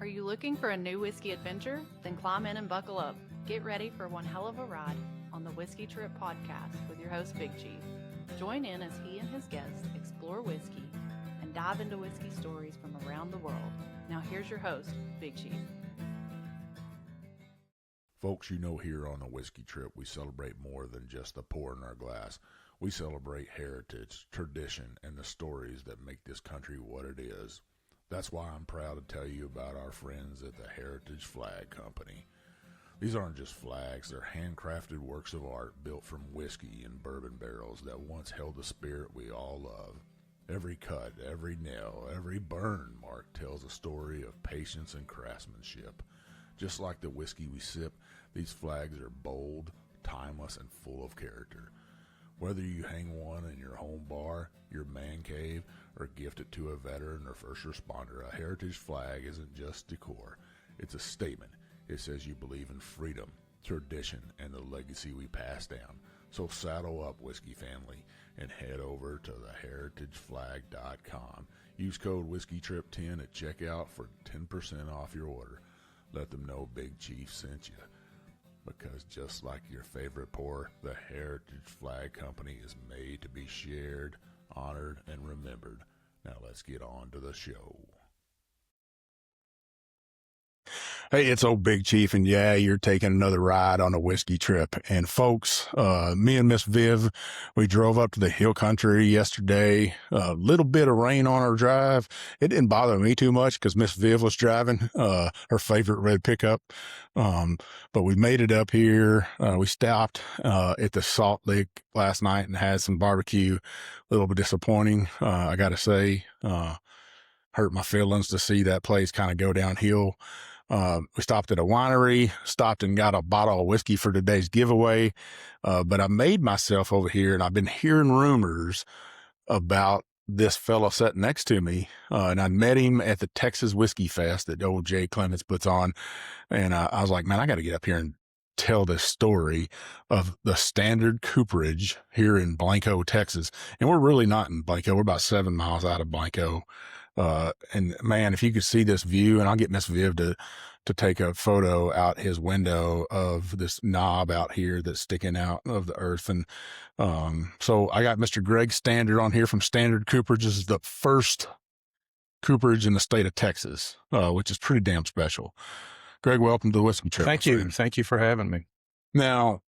you looking for a new whiskey adventure? Then climb in and buckle up. Get ready for one hell of a ride on the Whiskey Trip podcast with your host, Big Chief. Join in as he and his guests explore whiskey and dive into whiskey stories from around the world. Now here's your host, Big Chief. Folks, you know, here on the Whiskey Trip, we celebrate more than just the pour in our glass. We celebrate heritage, tradition, and the stories that make this country what it is. That's why I'm proud to tell you about our friends at the Heritage Flag Company. These aren't just flags, they're handcrafted works of art built from whiskey and bourbon barrels that once held the spirit we all love. Every cut, every nail, every burn mark tells a story of patience and craftsmanship. Just like the whiskey we sip, these flags are bold, timeless, and full of character. Whether you hang one in your home bar, your man cave, or gift it to a veteran or first responder, a heritage flag isn't just decor. It's a statement. It says you believe in freedom, tradition, and the legacy we pass down. So saddle up, whiskey family, and head over to theheritageflag.com. Use code WhiskeyTrip10 at checkout for 10% off your order. Let them know Big Chief sent you. Because just like your favorite pour, the Heritage Flag Company is made to be shared, honored, and remembered. Now let's get on to the show. Hey, it's old Big Chief, and yeah, you're taking another ride on a whiskey trip. And folks, me and Miss Viv, we drove up to the hill country yesterday. A little bit of rain on our drive. It didn't bother me too much because Miss Viv was driving her favorite red pickup. But we made it up here. We stopped at the Salt Lake last night and had some barbecue. A little bit disappointing, I got to say. Hurt my feelings to see that place kind of go downhill. We stopped at a winery, stopped and got a bottle of whiskey for today's giveaway. But I made myself over here, and I've been hearing rumors about this fellow sitting next to me. And I met him at the Texas Whiskey Fest that old Jay Clements puts on. And I was like, man, I got to get up here and tell this story of the Standard Cooperage here in Blanco, Texas. And we're really not in Blanco. We're about 7 miles out of Blanco. And man, if you could see this view, and I'll get Miss Viv to take a photo out his window of this knob out here that's sticking out of the earth. And, so I got Mr. Greg Standard on here from Standard Cooperage. This is the first cooperage in the state of Texas, which is pretty damn special. Greg, welcome to the Whiskey Trip. Thank you. Thank you for having me. Now,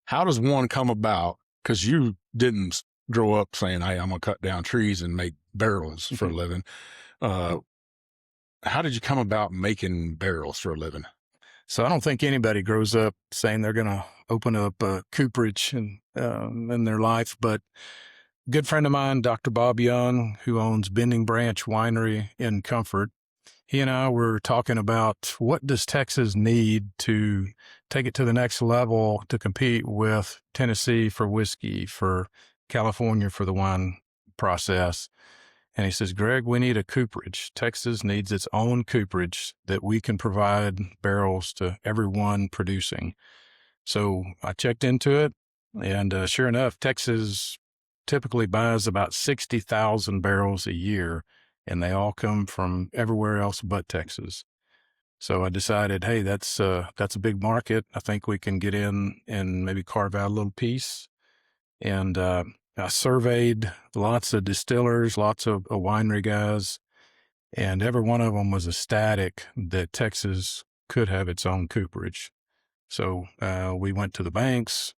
how does one come about? Cause you didn't grow up saying, hey, I'm going to cut down trees and make barrels for a living. How did you come about making barrels for a living? So I don't think anybody grows up saying they're going to open up a cooperage in their life, but a good friend of mine, Dr. Bob Young, who owns Bending Branch Winery in Comfort, he and I were talking about what does Texas need to take it to the next level to compete with Tennessee for whiskey, for California for the wine process. And he says, Greg, we need a cooperage. Texas needs its own cooperage that we can provide barrels to everyone producing. So I checked into it, and sure enough, Texas typically buys about 60,000 barrels a year, and they all come from everywhere else but Texas. So I decided, hey, that's a big market. I think we can get in and maybe carve out a little piece. And I surveyed lots of distillers, lots of winery guys, and every one of them was ecstatic that Texas could have its own cooperage. So we went to the banks,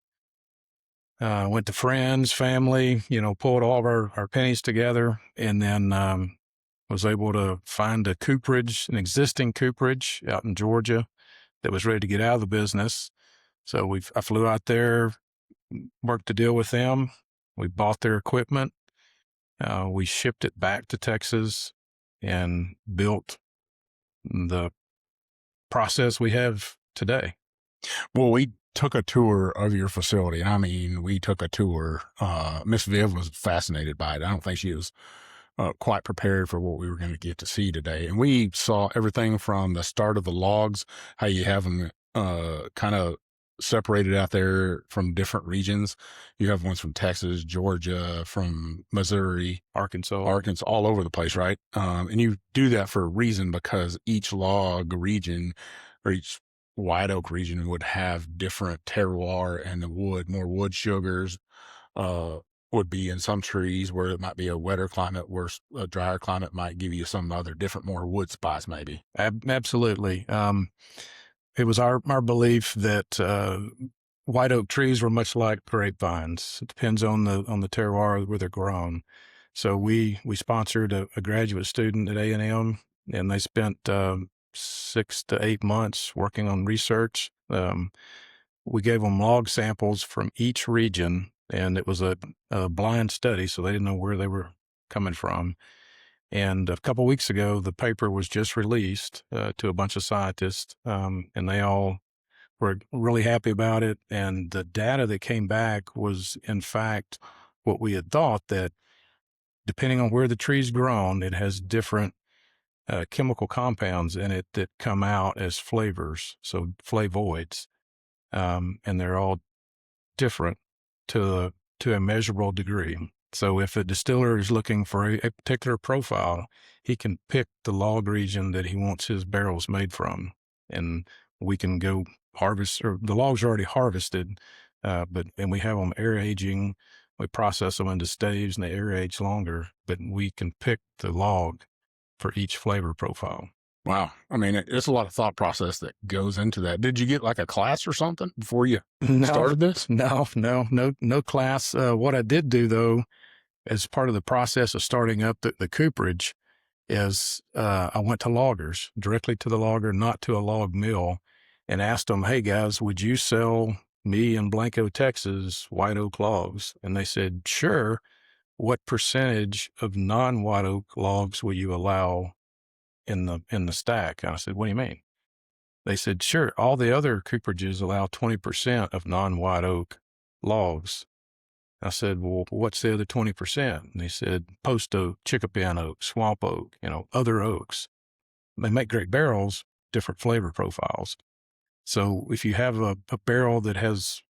went to friends, family, pulled all of our pennies together, and then was able to find a cooperage, an existing cooperage out in Georgia that was ready to get out of the business. So I flew out there, worked a deal with them. We bought their equipment. We shipped it back to Texas and built the process we have today. Well, we took a tour of your facility. I mean, we took a tour. Miss Viv was fascinated by it. I don't think she was quite prepared for what we were going to get to see today. And we saw everything from the start of the logs, how you have them kind of separated out there from different regions. You have ones from Texas, Georgia, from Missouri, Arkansas. all over the place, right? And you do that for a reason, because each log region or each white oak region would have different terroir, and the wood, more wood sugars, would be in some trees where it might be a wetter climate, where a drier climate might give you some other different, more wood spots maybe. Absolutely. It was our belief that white oak trees were much like grapevines. It depends on the terroir where they're grown. So we sponsored a graduate student at A&M, and they spent 6 to 8 months working on research. We gave them log samples from each region, and it was a blind study, so they didn't know where they were coming from. And a couple of weeks ago, the paper was just released to a bunch of scientists, and they all were really happy about it. And the data that came back was, in fact, what we had thought, that depending on where the tree's grown, it has different chemical compounds in it that come out as flavors, so flavoids, and they're all different to a measurable degree. So if a distiller is looking for a particular profile, he can pick the log region that he wants his barrels made from, and we can go harvest, or the logs are already harvested, and we have them air aging. We process them into staves, and they air age longer, but we can pick the log for each flavor profile. Wow. I mean, it's a lot of thought process that goes into that. Did you get like a class or something before you started this? No class. What I did do, though, as part of the process of starting up the cooperage, is I went to loggers, directly to the logger, not to a log mill, and asked them, hey guys, would you sell me in Blanco, Texas, white oak logs? And they said, sure. What percentage of non-white oak logs will you allow in the stack? And I said, what do you mean? They said, sure, all the other cooperages allow 20% of non-white oak logs. I said, well, what's the other 20%? And they said, post oak, chickapin oak, swamp oak, other oaks. They make great barrels, different flavor profiles. So if you have a barrel that has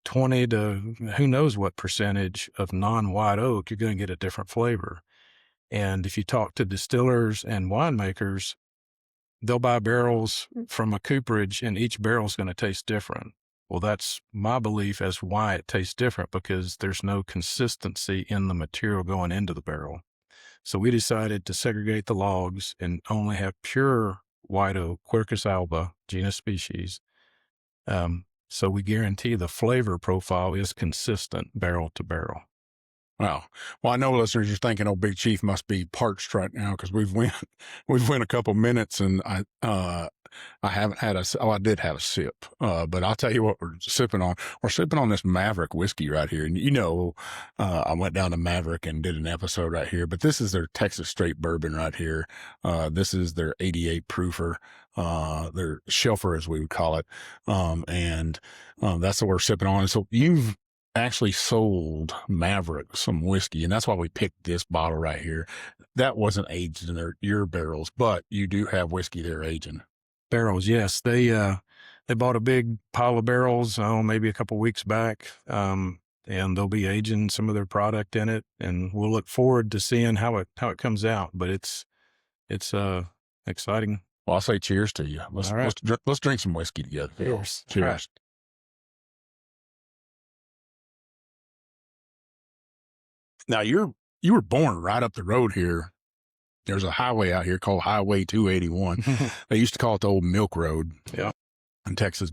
20 to who knows what percentage of non-white oak, you're going to get a different flavor. And if you talk to distillers and winemakers, they'll buy barrels from a cooperage, and each barrel is going to taste different. Well, that's my belief as why it tastes different, because there's no consistency in the material going into the barrel. So we decided to segregate the logs and only have pure white oak, Quercus alba, genus species. So we guarantee the flavor profile is consistent barrel to barrel. Wow. Well, I know listeners, you're thinking, oh, Big Chief must be parched right now, because we've went a couple minutes, and I haven't had I did have a sip, but I'll tell you what we're sipping on. We're sipping on this Maverick whiskey right here. And I went down to Maverick and did an episode right here, but this is their Texas straight bourbon right here. This is their 88 proofer, their shelfer, as we would call it. And that's what we're sipping on. So you've actually sold Maverick some whiskey, and that's why we picked this bottle right here. That wasn't aged in your barrels, but you do have whiskey there aging. Barrels, yes. They bought a big pile of barrels, maybe a couple weeks back, and they'll be aging some of their product in it, and we'll look forward to seeing how it comes out. But it's exciting. Well, I'll say cheers to you. Let's drink some whiskey together. Cheers. Cheers. Right. Now you were born right up the road here. There's a highway out here called Highway 281. They used to call it the old Milk Road. Yeah. In Texas,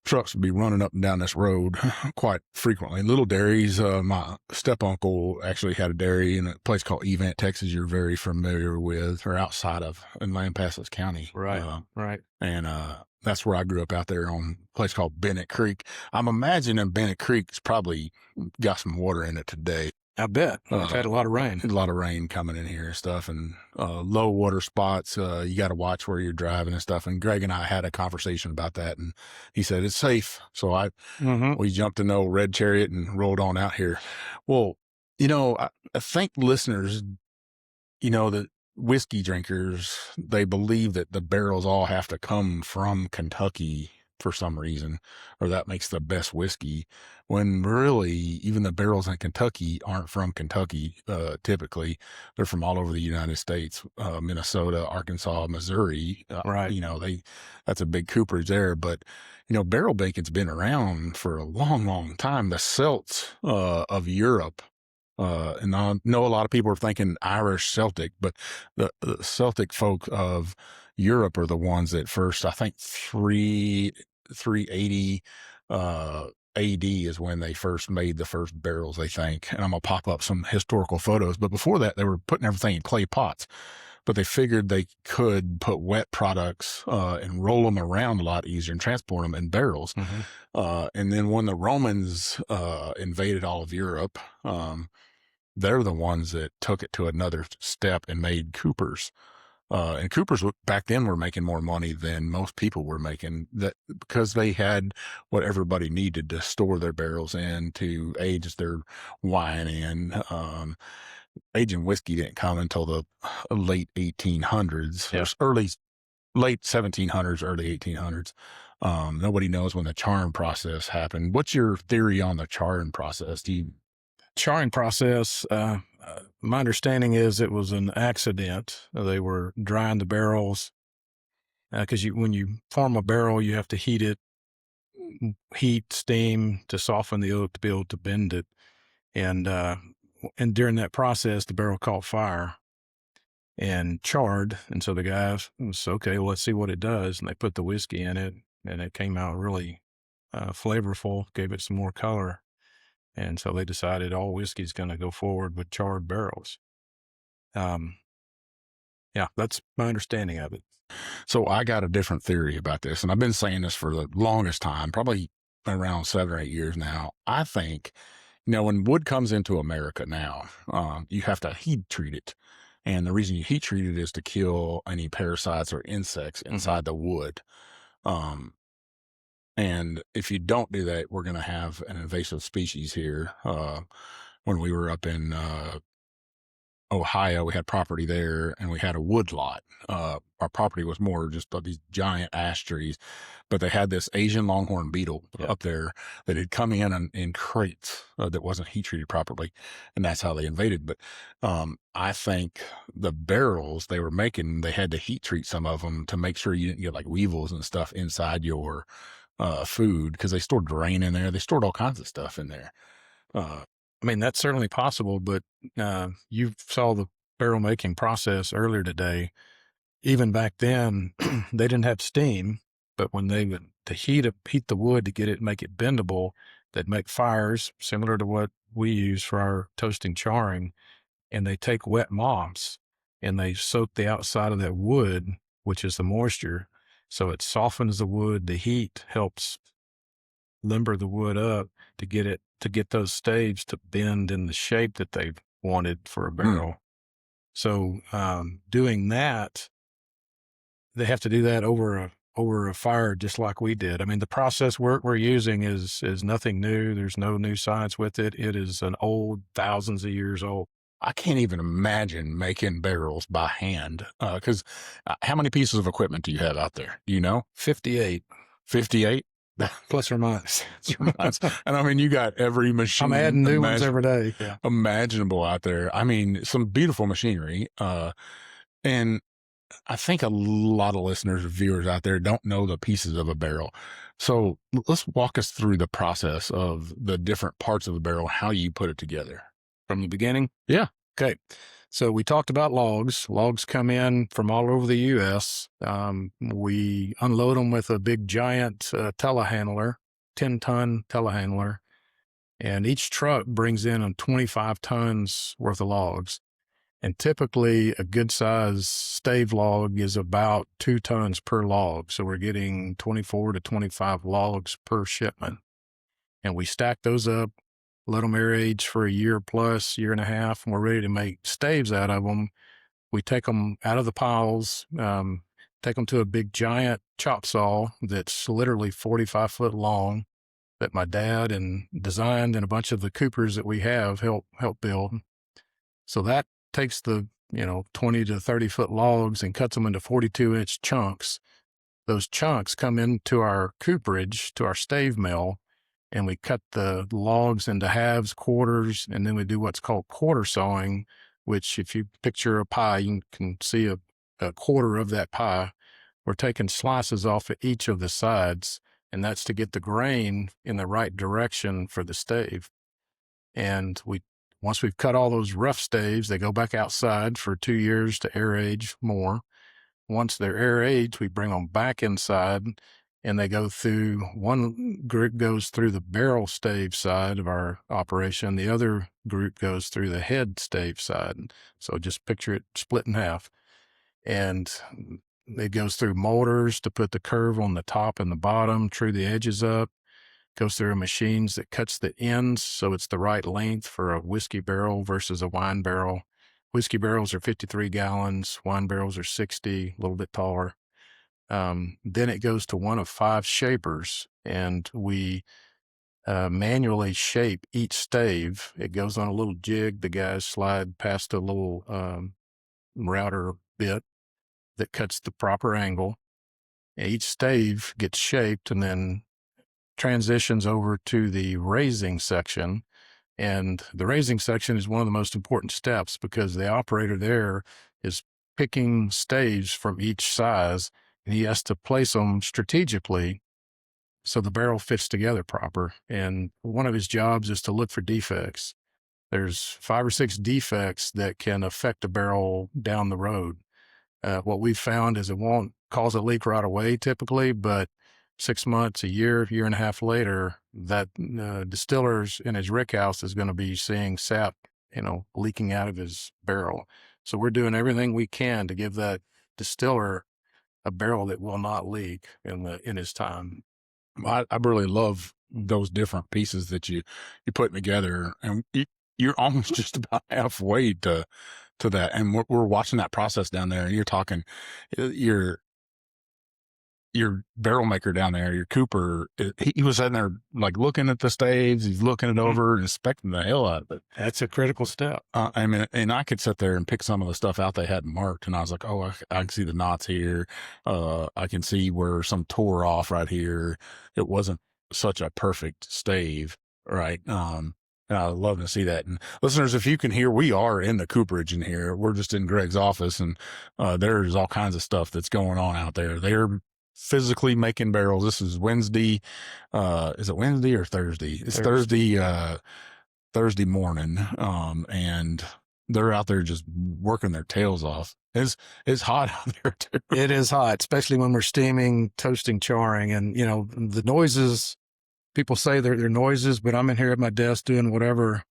trucks would be running up and down this road quite frequently. Little dairies. My step uncle actually had a dairy in a place called Evant, Texas. You're very familiar with, or outside of, in Lampasas County. Right. Right. And that's where I grew up, out there on a place called Bennett Creek. I'm imagining Bennett Creek's probably got some water in it today. I bet. We've had a lot of rain. A lot of rain coming in here and stuff, and low water spots. You got to watch where you're driving and stuff. And Greg and I had a conversation about that, and he said it's safe. So we jumped in the old red chariot and rolled on out here. Well, I think listeners, that whiskey drinkers, they believe that the barrels all have to come from Kentucky for some reason, or that makes the best whiskey, when really even the barrels in Kentucky aren't from Kentucky. Typically, they're from all over the United States, Minnesota, Arkansas, Missouri. Right. That's a big cooperage there. But barrel bacon's been around for a long, long time. The Celts of Europe. And I know a lot of people are thinking Irish Celtic, but the Celtic folk of Europe are the ones that first, I think 380 AD is when they first made the first barrels, they think. And I'm going to pop up some historical photos. But before that, they were putting everything in clay pots. But they figured they could put wet products and roll them around a lot easier and transport them in barrels. Mm-hmm. And then when the Romans invaded all of Europe, they're the ones that took it to another step and made coopers. And coopers back then were making more money than most people were making, that because they had what everybody needed to store their barrels in, to age their wine in. Aging whiskey didn't come until the late 1800s, late 1700s, early 1800s. Nobody knows when the charring process happened. What's your theory on the charring process? Charring process, my understanding is it was an accident. They were drying the barrels because when you form a barrel, you have to heat, steam to soften the oak to be able to bend it. And during that process, the barrel caught fire and charred. And so the guys was, okay, well, let's see what it does. And they put the whiskey in it, and it came out really flavorful, gave it some more color. And so they decided all whiskey's going to go forward with charred barrels. Yeah, that's my understanding of it. So I got a different theory about this, and I've been saying this for the longest time, probably around 7 or 8 years now. I think, when wood comes into America now, you have to heat treat it. And the reason you heat treat it is to kill any parasites or insects inside the wood. And if you don't do that, we're going to have an invasive species here. When we were up in Ohio, we had property there, and we had a wood lot. Our property was more just these giant ash trees, but they had this Asian longhorn beetle up there that had come in crates that wasn't heat treated properly, and that's how they invaded. But I think the barrels they were making, they had to heat treat some of them to make sure you didn't get like weevils and stuff inside your food, because they stored grain in there. They stored all kinds of stuff in there. I mean, that's certainly possible, but you saw the barrel making process earlier today. Even back then, they didn't have steam, but when they would heat the wood to get it, make it bendable, they'd make fires similar to what we use for our toasting charring, and they take wet moss and they soak the outside of that wood, which is the moisture, so it softens the wood. The heat helps limber the wood up to get those staves to bend in the shape that they wanted for a barrel. So doing that, they have to do that over a fire, just like we did. I mean, the process we're using is nothing new. There's no new science with it. It is an old, thousands of years old. I can't even imagine making barrels by hand. Because how many pieces of equipment do you have out there? Do you know? 58. 58? Plus or minus. And I mean, you got every machine. I'm adding new ones every day. Yeah. Imaginable out there. I mean, some beautiful machinery. And I think a lot of listeners or viewers out there don't know the pieces of a barrel. So let's walk us through the process of the different parts of the barrel, how you put it together. From the beginning? Yeah. Okay. So we talked about logs. Logs come in from all over the U.S. We unload them with a big giant telehandler, 10-ton telehandler, and each truck brings in 25 tons worth of logs. And typically a good size stave log is about 2 tons per log. So we're getting 24 to 25 logs per shipment. And we stack those up, let them air age for a year plus, year and a half, and we're ready to make staves out of them. We take them out of the piles, take them to a big giant chop saw that's literally 45 foot long that my dad and designed, and a bunch of the coopers that we have help build. So that takes the 20 to 30 foot logs and cuts them into 42-inch chunks. those chunks come into our cooperage, to our stave mill, and we cut the logs into halves, quarters, and then we do what's called quarter sawing, which if you picture a pie, you can see a quarter of that pie. We're taking slices off of each of the sides, and that's to get the grain in the right direction for the stave. And once we've cut all those rough staves, they go back outside for 2 years to air age more. Once they're air aged, we bring them back inside, and they go through, one group goes through the barrel stave side of our operation. The other group goes through the head stave side. So just picture it split in half. And it goes through molders to put the curve on the top and the bottom, true the edges up. Goes through machines that cuts the ends so it's the right length for a whiskey barrel versus a wine barrel. Whiskey barrels are 53 gallons, wine barrels are 60, a little bit taller. Then it goes to one of 5 shapers, and we manually shape each stave. It goes on a little jig. The guys slide past a little router bit that cuts the proper angle. Each stave gets shaped and then transitions over to the raising section. And the raising section is one of the most important steps because the operator there is picking staves from each size, and he has to place them strategically so the barrel fits together proper. And one of his jobs is to look for defects. There's 5 or 6 defects that can affect a barrel down the road. What we've found is it won't cause a leak right away typically, but 6 months, a year, year and a half later, that distiller's in his rick house is going to be seeing sap, leaking out of his barrel. So we're doing everything we can to give that distiller a barrel that will not leak in his time. I really love those different pieces that you're putting together, and you're almost just about halfway to that. And we're watching that process down there, and you're talking, your barrel maker down there, your cooper, he was sitting there like looking at the staves, he's looking it over and inspecting the hell out of it. That's a critical step. I mean, and I could sit there and pick some of the stuff out they hadn't marked, and I was like, oh, I can see the knots here. I can see where some tore off right here. It wasn't such a perfect stave, right? And I love to see that. And listeners, if you can hear, we are in the cooperage in here. We're just in Greg's office, and there's all kinds of stuff that's going on out there. They're physically making barrels. This is Wednesday. Is it Wednesday or Thursday? It's Thursday morning. And they're out there just working their tails off. It's hot out there too. It is hot, especially when we're steaming, toasting, charring, and the noises. People say they're noises, but I'm in here at my desk doing whatever.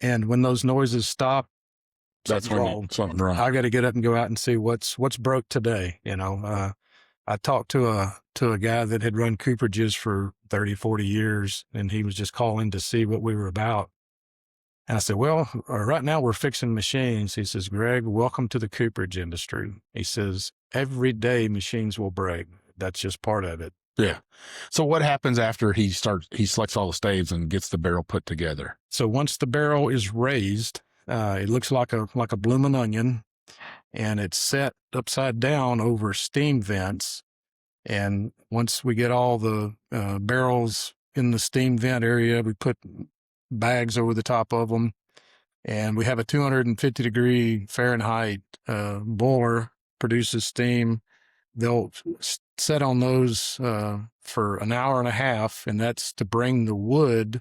And when those noises stop, that's when something's wrong. I got to get up and go out and see what's broke today. I talked to a guy that had run cooperages for 30, 40 years, and he was just calling to see what we were about. And I said, well, right now we're fixing machines. He says, Greg, welcome to the cooperage industry. He says, every day machines will break. That's just part of it. Yeah. So what happens after he selects all the staves and gets the barrel put together? So once the barrel is raised, it looks like a blooming onion, and it's set upside down over steam vents. And once we get all the barrels in the steam vent area, we put bags over the top of them, and we have a 250 degree Fahrenheit boiler, produces steam. They'll set on those for an hour and a half, and that's to bring the wood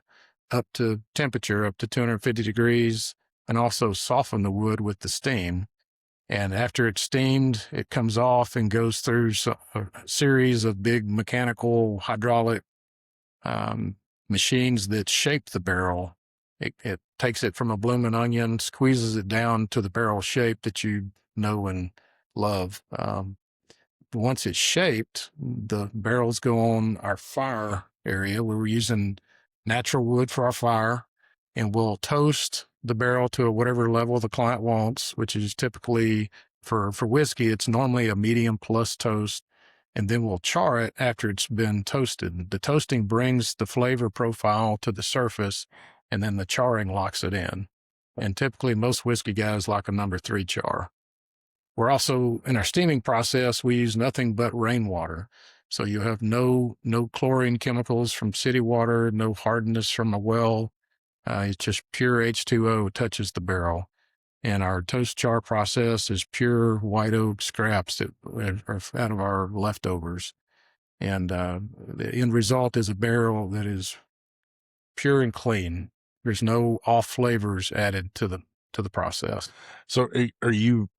up to temperature, up to 250 degrees, and also soften the wood with the steam. And after it's steamed, it comes off and goes through a series of big mechanical, hydraulic machines that shape the barrel. It takes it from a blooming onion, squeezes it down to the barrel shape that you know and love. Once it's shaped, the barrels go on our fire area where we're using natural wood for our fire, and we'll toast the barrel to whatever level the client wants, which is typically for whiskey, it's normally a medium plus toast. And then we'll char it after it's been toasted. The toasting brings the flavor profile to the surface, and then the charring locks it in. And typically most whiskey guys like a number 3 char. We're also, in our steaming process, we use nothing but rainwater. So you have no chlorine chemicals from city water, no hardness from a well. It's just pure H2O touches the barrel. And our toast char process is pure white oak scraps that are out of our leftovers. And the end result is a barrel that is pure and clean. There's no off flavors added to the process. So are you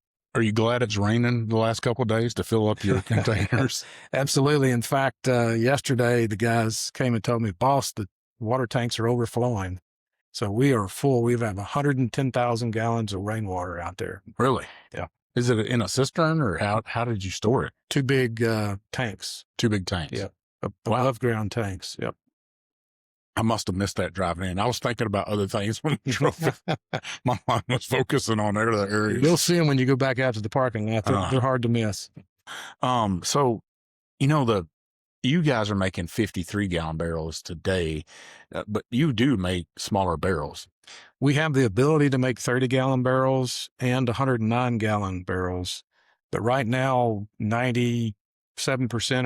glad it's raining the last couple of days to fill up your containers? Absolutely. In fact, yesterday the guys came and told me, boss, the water tanks are overflowing. So we are full. We have 110,000 gallons of rainwater out there. Really? Yeah. Is it in a cistern, or how did you store it? Two big tanks. Two big tanks. Yep. Above ground tanks. Yep. I must have missed that driving in. I was thinking about other things when we drove in. My mind was focusing on other areas. You'll see them when you go back out to the parking lot. They're hard to miss. So, you guys are making 53-gallon barrels today, but you do make smaller barrels. We have the ability to make 30-gallon barrels and 109-gallon barrels. But right now, 97%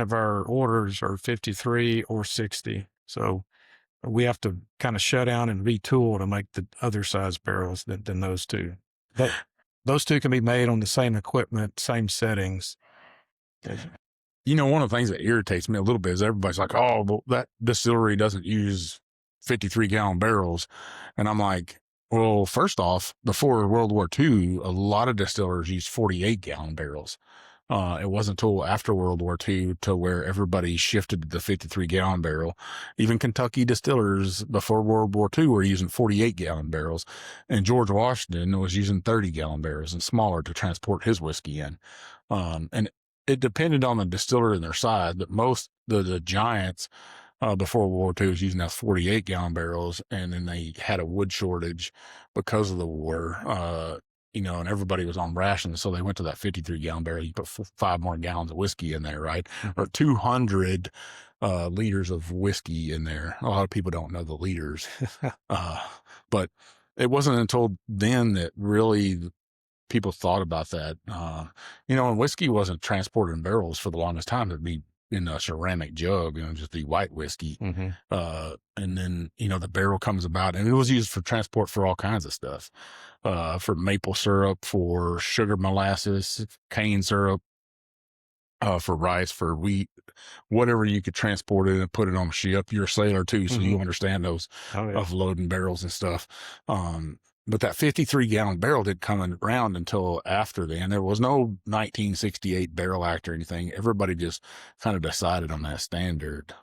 of our orders are 53 or 60. So we have to kind of shut down and retool to make the other size barrels than those two. But those two can be made on the same equipment, same settings. One of the things that irritates me a little bit is everybody's like, oh, well, that distillery doesn't use 53-gallon barrels. And I'm like, well, first off, before World War II, a lot of distillers used 48-gallon barrels. It wasn't until after World War II to where everybody shifted to the 53-gallon barrel. Even Kentucky distillers before World War II were using 48-gallon barrels, and George Washington was using 30-gallon barrels and smaller to transport his whiskey in. And it depended on the distiller and their size, but most the giants before World War II was using those 48-gallon barrels, and then they had a wood shortage because of the war. And everybody was on rations, so they went to that 53-gallon barrel. You put 5 more gallons of whiskey in there, right? Or 200 liters of whiskey in there. A lot of people don't know the liters. But it wasn't until then that really people thought about that. And whiskey wasn't transported in barrels for the longest time. It'd be in a ceramic jug, just the white whiskey. Mm-hmm. And then, the barrel comes about, and it was used for transport for all kinds of stuff. For maple syrup, for sugar molasses, cane syrup, for rice, for wheat, whatever you could transport it and put it on a ship. You're a sailor too, so you understand those of loading barrels and stuff. But that 53-gallon barrel didn't come around until after then. There was no 1968 Barrel Act or anything. Everybody just kind of decided on that standard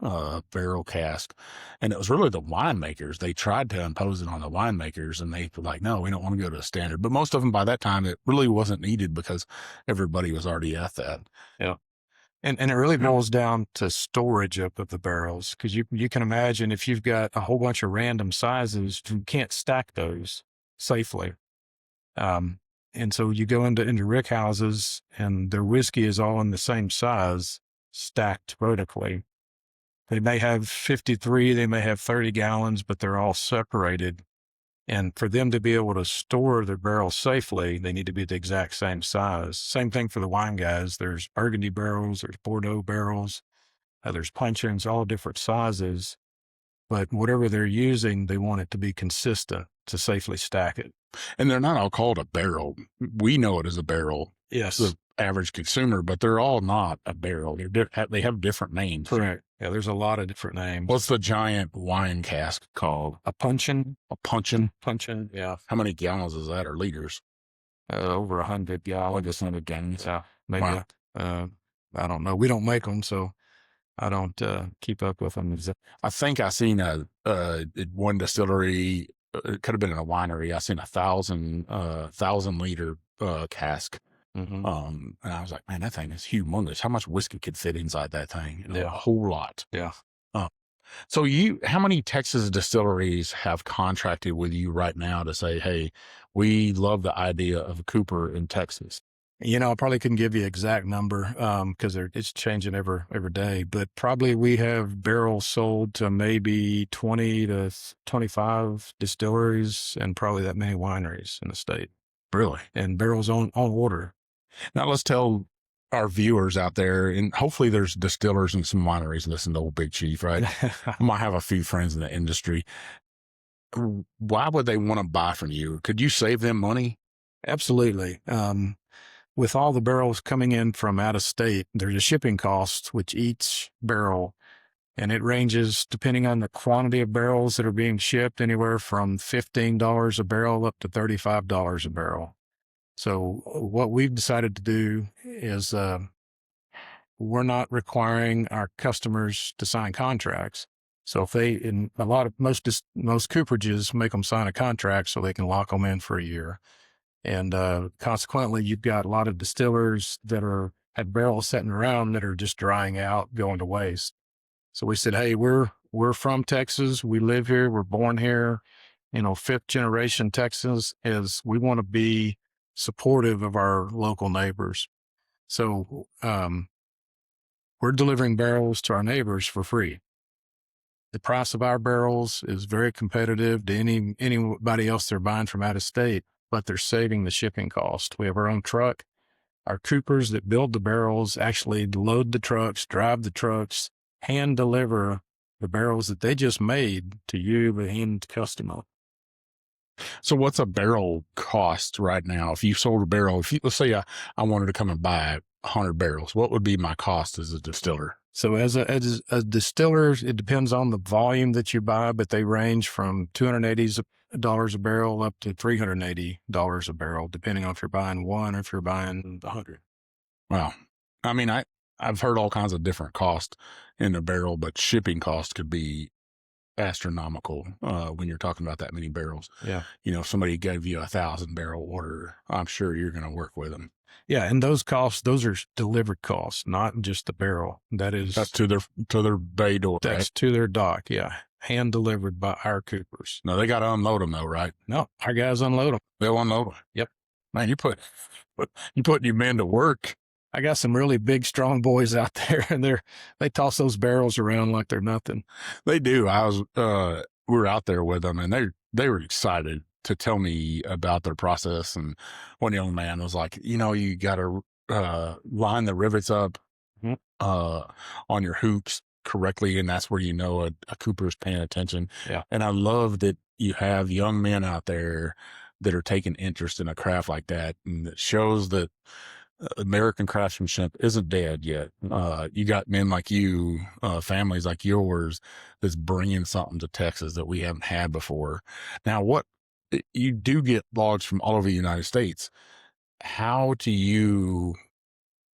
barrel cask. And it was really the winemakers. They tried to impose it on the winemakers, and they were like, no, we don't want to go to a standard. But most of them, by that time, it really wasn't needed because everybody was already at that. Yeah. And it really boils down to storage up of the barrels, because you can imagine if you've got a whole bunch of random sizes, you can't stack those safely. And so you go into rick houses, and their whiskey is all in the same size, stacked vertically. They may have 53, they may have 30 gallons, but they're all separated. And for them to be able to store their barrels safely, they need to be the exact same size. Same thing for the wine guys. There's Burgundy barrels, there's Bordeaux barrels, there's puncheons, all different sizes. But whatever they're using, they want it to be consistent to safely stack it. And they're not all called a barrel. We know it as a barrel. Yes. The average consumer, but they're all not a barrel. They have different names. Correct. Yeah, there's a lot of different names. What's the giant wine cask called? A puncheon. A puncheon? Puncheon, yeah. How many gallons is that, or liters? Over 100 gallons. Just 100 gallons. Yeah, maybe. Wow. I don't know. We don't make them, so I don't keep up with them. I think I seen one distillery. It could have been in a winery. I seen 1,000 liter cask. Mm-hmm. And I was like, man, that thing is humongous. How much whiskey could fit inside that thing? Yeah. A whole lot. Yeah. So how many Texas distilleries have contracted with you right now to say, hey, we love the idea of a Cooper in Texas? I probably couldn't give you an exact number because it's changing every day, but probably we have barrels sold to maybe 20 to 25 distilleries and probably that many wineries in the state. Really? And barrels on order. Now let's tell our viewers out there, and hopefully there's distillers and some wineries listen to Old Big Chief, right? I might have a few friends in the industry. Why would they want to buy from you? Could you save them money? Absolutely. With all the barrels coming in from out of state, there's a shipping cost with each barrel, and it ranges depending on the quantity of barrels that are being shipped, anywhere from $15 a barrel up to $35 a barrel. So what we've decided to do is we're not requiring our customers to sign contracts. So if they, in a lot of most cooperages make them sign a contract so they can lock them in for a year. And consequently, you've got a lot of distillers that have barrels sitting around that are just drying out, going to waste. So we said, hey, we're from Texas. We live here. We're born here. Fifth generation Texans, is we want to be supportive of our local neighbors. So we're delivering barrels to our neighbors for free. The price of our barrels is very competitive to anybody else they're buying from out of state, but they're saving the shipping cost. We have our own truck. Our coopers that build the barrels actually load the trucks, drive the trucks, hand deliver the barrels that they just made to you, the end customer. So what's a barrel cost right now? If you sold a barrel, let's say I wanted to come and buy 100 barrels, what would be my cost as a distiller? So as a distiller, it depends on the volume that you buy, but they range from $280 a barrel up to $380 a barrel, depending on if you're buying one or if you're buying 100. Wow. I mean, I've heard all kinds of different costs in a barrel, but shipping cost could be astronomical when you're talking about that many barrels. Yeah. If somebody gave you 1,000 barrel order, I'm sure you're going to work with them. Yeah, and those costs, those are delivered costs, not just the barrel. That's to their bay door. That's right? to their dock. Yeah, hand delivered by our coopers. No, they got to unload them though, right? No, our guys unload them. They'll unload them. Yep. Man, you putting your men to work. I got some really big, strong boys out there, and they toss those barrels around like they're nothing. They do. We were out there with them, and they were excited to tell me about their process. And one young man was like, you got to line the rivets up on your hoops correctly, and that's where a cooper is paying attention. Yeah. And I love that you have young men out there that are taking interest in a craft like that, and it shows that American craftsmanship isn't dead yet. You got men like you, families like yours, that's bringing something to Texas that we haven't had before. Now, you do get logs from all over the United States. How do you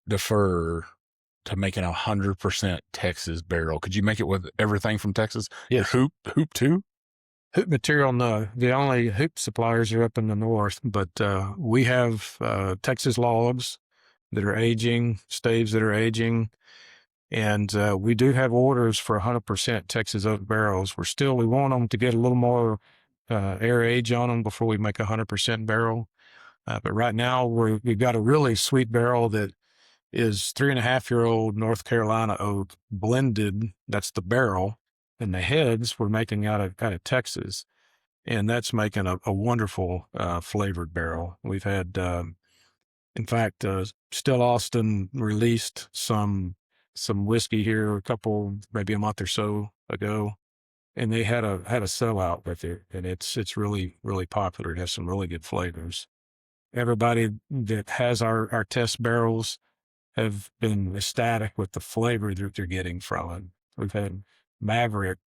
defer to making 100% Texas barrel? Could you make it with everything from Texas? Yes. Hoop too? Hoop material, no. The only hoop suppliers are up in the north, but we have Texas logs that are aging, staves that are aging, and we do have orders for 100% Texas oak barrels. We want them to get a little more air age on them before we make 100% barrel. But right now we've got a really sweet barrel that is 3.5-year-old North Carolina oak blended. That's the barrel, and the heads we're making out of Texas, and that's making a wonderful flavored barrel. We've had, in fact, Still Austin released some whiskey here maybe a month or so ago, and they had a sellout with it, and it's really, really popular. It has some really good flavors. Everybody that has our test barrels have been ecstatic with the flavor that they're getting from it. We've had Maverick,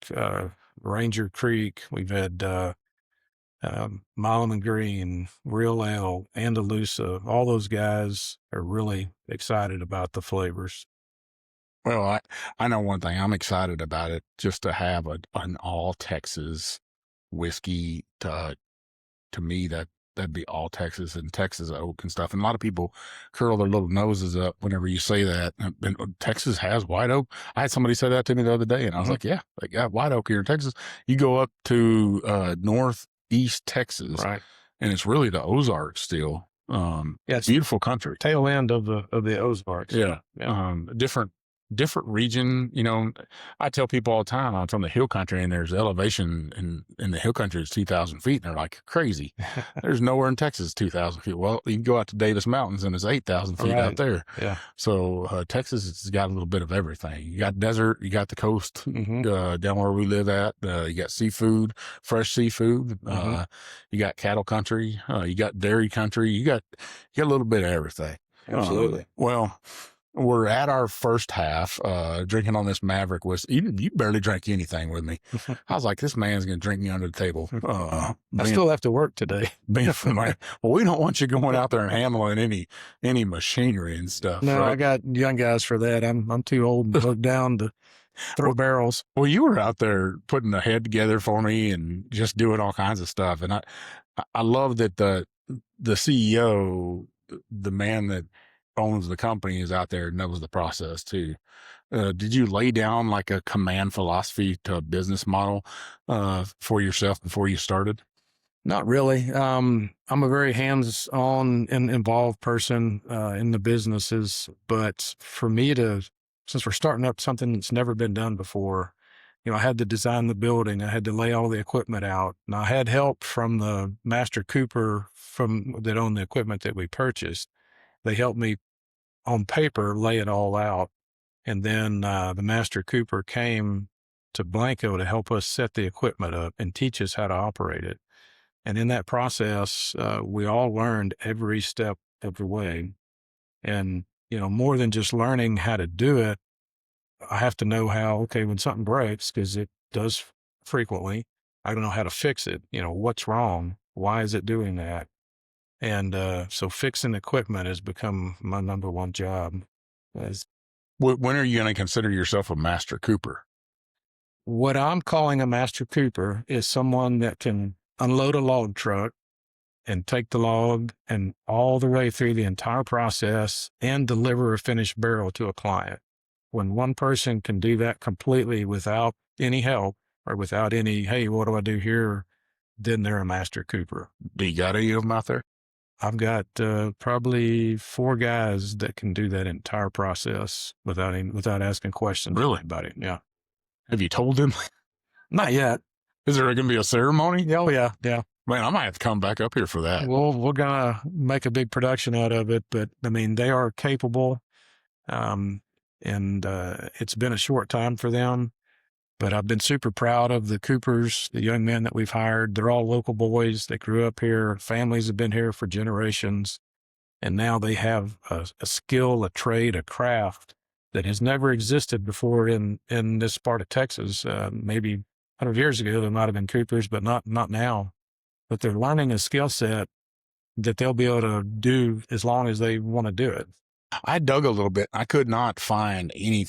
Ranger Creek. We've had Milam and Green, Real Ale, Andalusia. All those guys are really excited about the flavors. Well, I know one thing. I'm excited about it, just to have an all Texas whiskey. To me, that'd be all Texas and Texas oak and stuff. And a lot of people curl their little noses up whenever you say that. And Texas has white oak. I had somebody say that to me the other day, and I was like, yeah, they got white oak here in Texas. You go up to northeast Texas, Right, and it's really the Ozarks still. it's beautiful country. tail end of the Ozarks. Yeah. Yeah. Different different region. I tell people all the time, I'm from the hill country, and there's elevation in the hill country is 2,000 feet. And they're like, crazy. There's nowhere in Texas 2,000 feet. Well, you can go out to Davis Mountains and it's 8,000 feet out there. Yeah. So Texas has got a little bit of everything. You got desert, you got the coast down where we live at. You got seafood, fresh seafood. You got cattle country. You got dairy country. You got a little bit of everything. Absolutely. Well, we're at our first half, drinking on this Maverick whiskey. You barely drank anything with me. I was like, this man's going to drink me under the table. I still have to work today. Being from well, we don't want you going out there and handling any machinery and stuff. No, right? I got young guys for that. I'm too old and hooked down to throw barrels. Well, you were out there putting the head together for me and just doing all kinds of stuff. And I love that the CEO, the man that owns the company, is out there and knows the process too. Did you lay down like a command philosophy to a business model for yourself before you started? Not really. I'm a very hands-on and involved person in the businesses, but for me since we're starting up something that's never been done before, I had to design the building. I had to lay all the equipment out. And I had help from the master cooper that owned the equipment that we purchased. They helped me on paper lay it all out. And then the master cooper came to Blanco to help us set the equipment up and teach us how to operate it. And in that process, we all learned every step of the way. And, more than just learning how to do it, I have to know when something breaks, because it does frequently, I don't know how to fix it. What's wrong? Why is it doing that? And so fixing equipment has become my number one job. When are you going to consider yourself a master cooper? What I'm calling a master cooper is someone that can unload a log truck and take the log and all the way through the entire process and deliver a finished barrel to a client. When one person can do that completely without any help or without any, hey, what do I do here? Then they're a master cooper. Do you got any of them out there? I've got probably 4 guys that can do that entire process without asking questions. Really? About it. Yeah. Have you told them? Not yet. Is there going to be a ceremony? Oh, yeah. Yeah. Man, I might have to come back up here for that. Well, we're going to make a big production out of it, but they are capable. And it's been a short time for them, but I've been super proud of the Coopers, the young men that we've hired. They're all local boys. They grew up here. Families have been here for generations. And now they have a skill, a trade, a craft that has never existed before in this part of Texas. Maybe 100 years ago, there might have been Coopers, but not now. But they're learning a skill set that they'll be able to do as long as they want to do it. I dug a little bit. I could not find any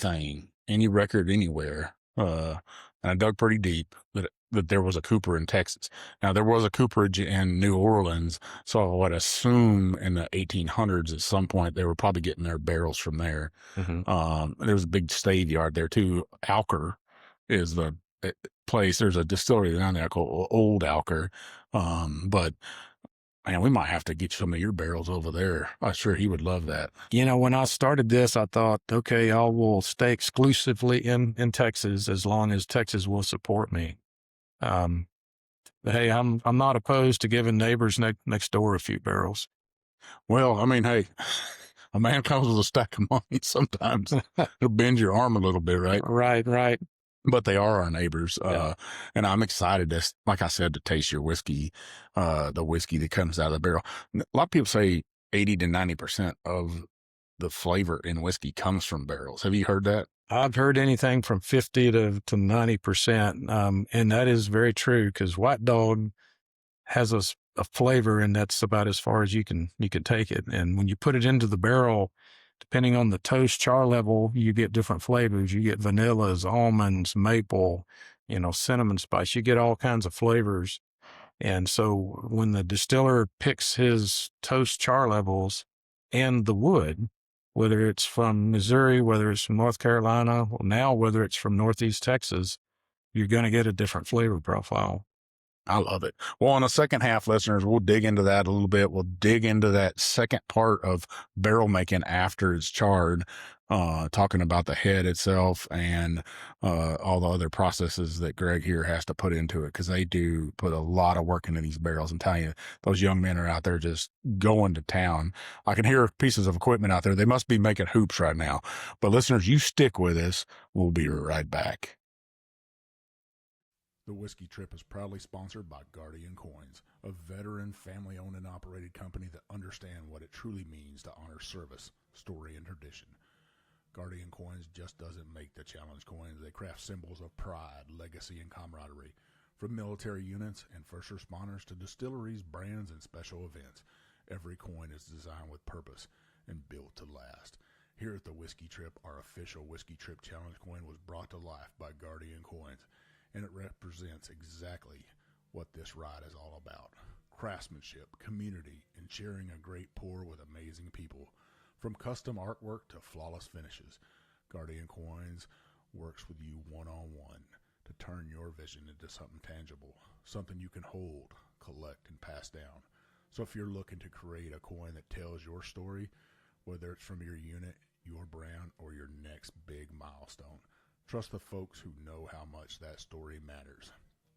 record anywhere. And I dug pretty deep that there was a Cooper in Texas. Now, there was a Cooperage in New Orleans, so I would assume in the 1800s at some point they were probably getting their barrels from there. There's a big stave yard there too. Alker is the place. There's a distillery down there called Old Alker. But man, we might have to get some of your barrels over there. I'm sure he would love that. When I started this, I thought, okay, I will stay exclusively in Texas as long as Texas will support me. But hey, I'm not opposed to giving neighbors next door a few barrels. Well, hey, a man comes with a stack of money. Sometimes it'll bend your arm a little bit, right? Right. But they are our neighbors. Yeah. And I'm excited to, like I said, to taste your whiskey, the whiskey that comes out of the barrel. A lot of people say 80 to 90% of the flavor in whiskey comes from barrels. Have you heard that? I've heard anything from 50 to 90%. And that is very true, because White Dog has a flavor, and that's about as far as you can take it. And when you put it into the barrel, depending on the toast char level, you get different flavors. You get vanillas, almonds, maple, cinnamon spice. You get all kinds of flavors. And so when the distiller picks his toast char levels and the wood, whether it's from Missouri, whether it's from North Carolina, now whether it's from Northeast Texas, you're going to get a different flavor profile. I love it. Well, on the second half, listeners, we'll dig into that a little bit. We'll dig into that second part of barrel making after it's charred, talking about the head itself and all the other processes that Greg here has to put into it, because they do put a lot of work into these barrels. I'm telling you, those young men are out there just going to town. I can hear pieces of equipment out there. They must be making hoops right now. But listeners, you stick with us. We'll be right back. The Whiskey Trip is proudly sponsored by Guardian Coins, a veteran, family-owned and operated company that understand what it truly means to honor service, story, and tradition. Guardian Coins just doesn't make the challenge coins. They craft symbols of pride, legacy, and camaraderie. From military units and first responders to distilleries, brands, and special events, every coin is designed with purpose and built to last. Here at the Whiskey Trip, our official Whiskey Trip Challenge coin was brought to life by Guardian Coins, and it represents exactly what this ride is all about. Craftsmanship, community, and sharing a great pour with amazing people. From custom artwork to flawless finishes, Guardian Coins works with you one-on-one to turn your vision into something tangible, something you can hold, collect, and pass down. So if you're looking to create a coin that tells your story, whether it's from your unit, your brand, or your next big milestone, trust the folks who know how much that story matters.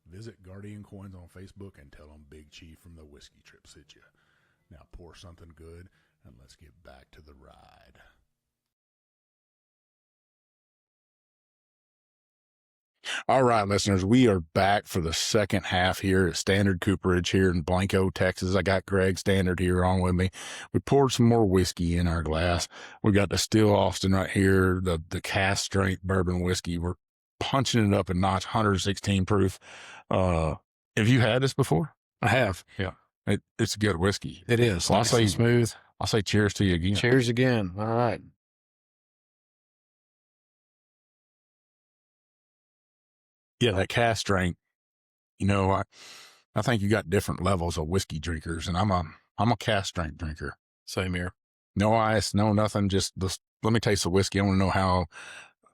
Visit Guardian Coins on Facebook and tell them Big Chief from the Whiskey Trip sent you. Now pour something good and let's get back to the ride. All right, listeners, we are back for the second half here at Standard Cooperage here in Blanco, Texas. I got Greg Standard here on with me. We poured some more whiskey in our glass. We got the Still Austin right here, the cast strength bourbon whiskey. We're punching it up a notch, 116 proof. Have you had this before? I have. Yeah. It's good whiskey. It is. So Nice and smooth. I'll say cheers to you again. Cheers again. All right. Yeah, that cast strength. You know, I think you got different levels of whiskey drinkers, and I'm a cast strength drinker. Same here. No ice, no nothing. Just let me taste the whiskey. I want to know how.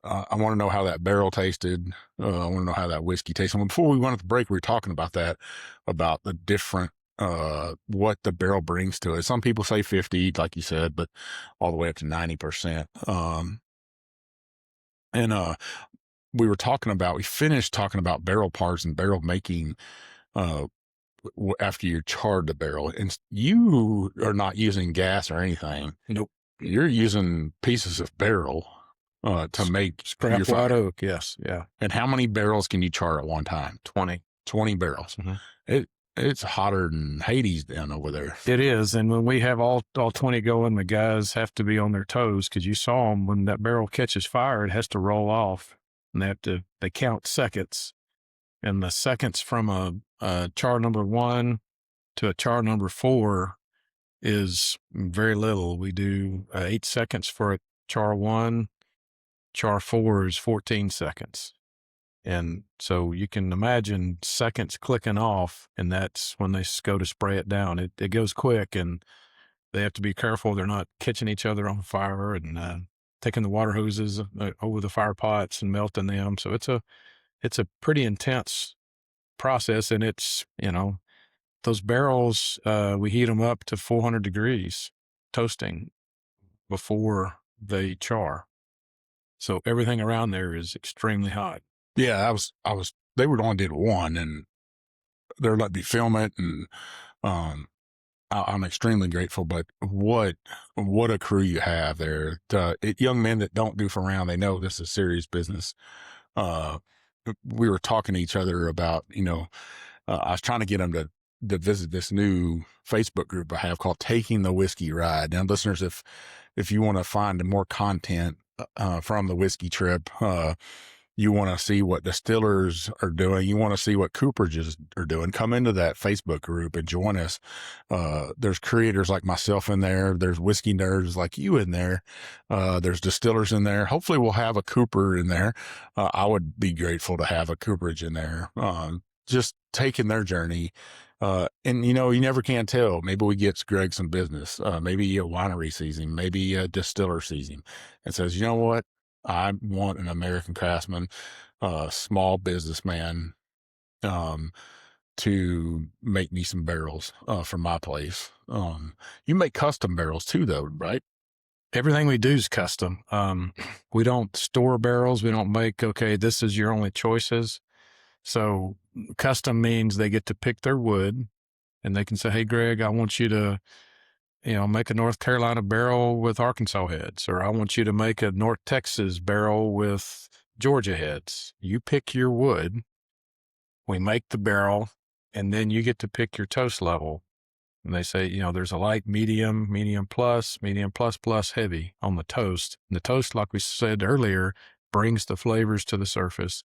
I want to know how that barrel tasted. I want to know how that whiskey tasted. Well, before we went to the break, we were talking about that, about the different what the barrel brings to it. Some people say 50, like you said, but all the way up to 90%. We finished talking about barrel parts and barrel making after you charred the barrel. And you are not using gas or anything. Nope. You're using pieces of barrel to make Scrap your fire. white oak. Yes. Yeah. And how many barrels can you char at one time? 20. 20 barrels. Mm-hmm. It's hotter than Hades down over there. It is. And when we have all 20 going, the guys have to be on their toes, because you saw them when that barrel catches fire, it has to roll off. And they count seconds, and the seconds from a char number 1 to a char number 4 is very little. We do 8 seconds for a char 1. Char 4 is 14 seconds. And so you can imagine seconds clicking off, and that's when they go to spray it down. It goes quick, and they have to be careful they're not catching each other on fire and taking the water hoses over the fire pots and melting them. So it's a pretty intense process, and it's, those barrels, we heat them up to 400 degrees toasting before they char. So everything around there is extremely hot. Yeah, they were only did one, and they're letting me film it, and I'm extremely grateful. But what a crew you have there. Young men that don't goof around, they know this is serious business. We were talking to each other about, I was trying to get them to visit this new Facebook group I have called Taking the Whiskey Ride. Now, listeners, if you want to find more content from the Whiskey Trip, you want to see what distillers are doing, you want to see what cooperages are doing, come into that Facebook group and join us. There's creators like myself in there. There's whiskey nerds like you in there. There's distillers in there. Hopefully we'll have a cooper in there. I would be grateful to have a cooperage in there, just taking their journey. And you never can tell. Maybe we get Greg some business. Maybe a winery sees him. Maybe a distiller sees him and says, you know what? I want an American craftsman, small businessman, to make me some barrels for my place. You make custom barrels too, though, right? Everything we do is custom. We don't store barrels. We don't make, okay, this is your only choices. So custom means they get to pick their wood, and they can say, hey, Greg, I want you to, make a North Carolina barrel with Arkansas heads, or I want you to make a North Texas barrel with Georgia heads. You pick your wood, we make the barrel, and then you get to pick your toast level. And they say, there's a light, medium, medium plus, heavy on the toast. And the toast, like we said earlier, brings the flavors to the surface.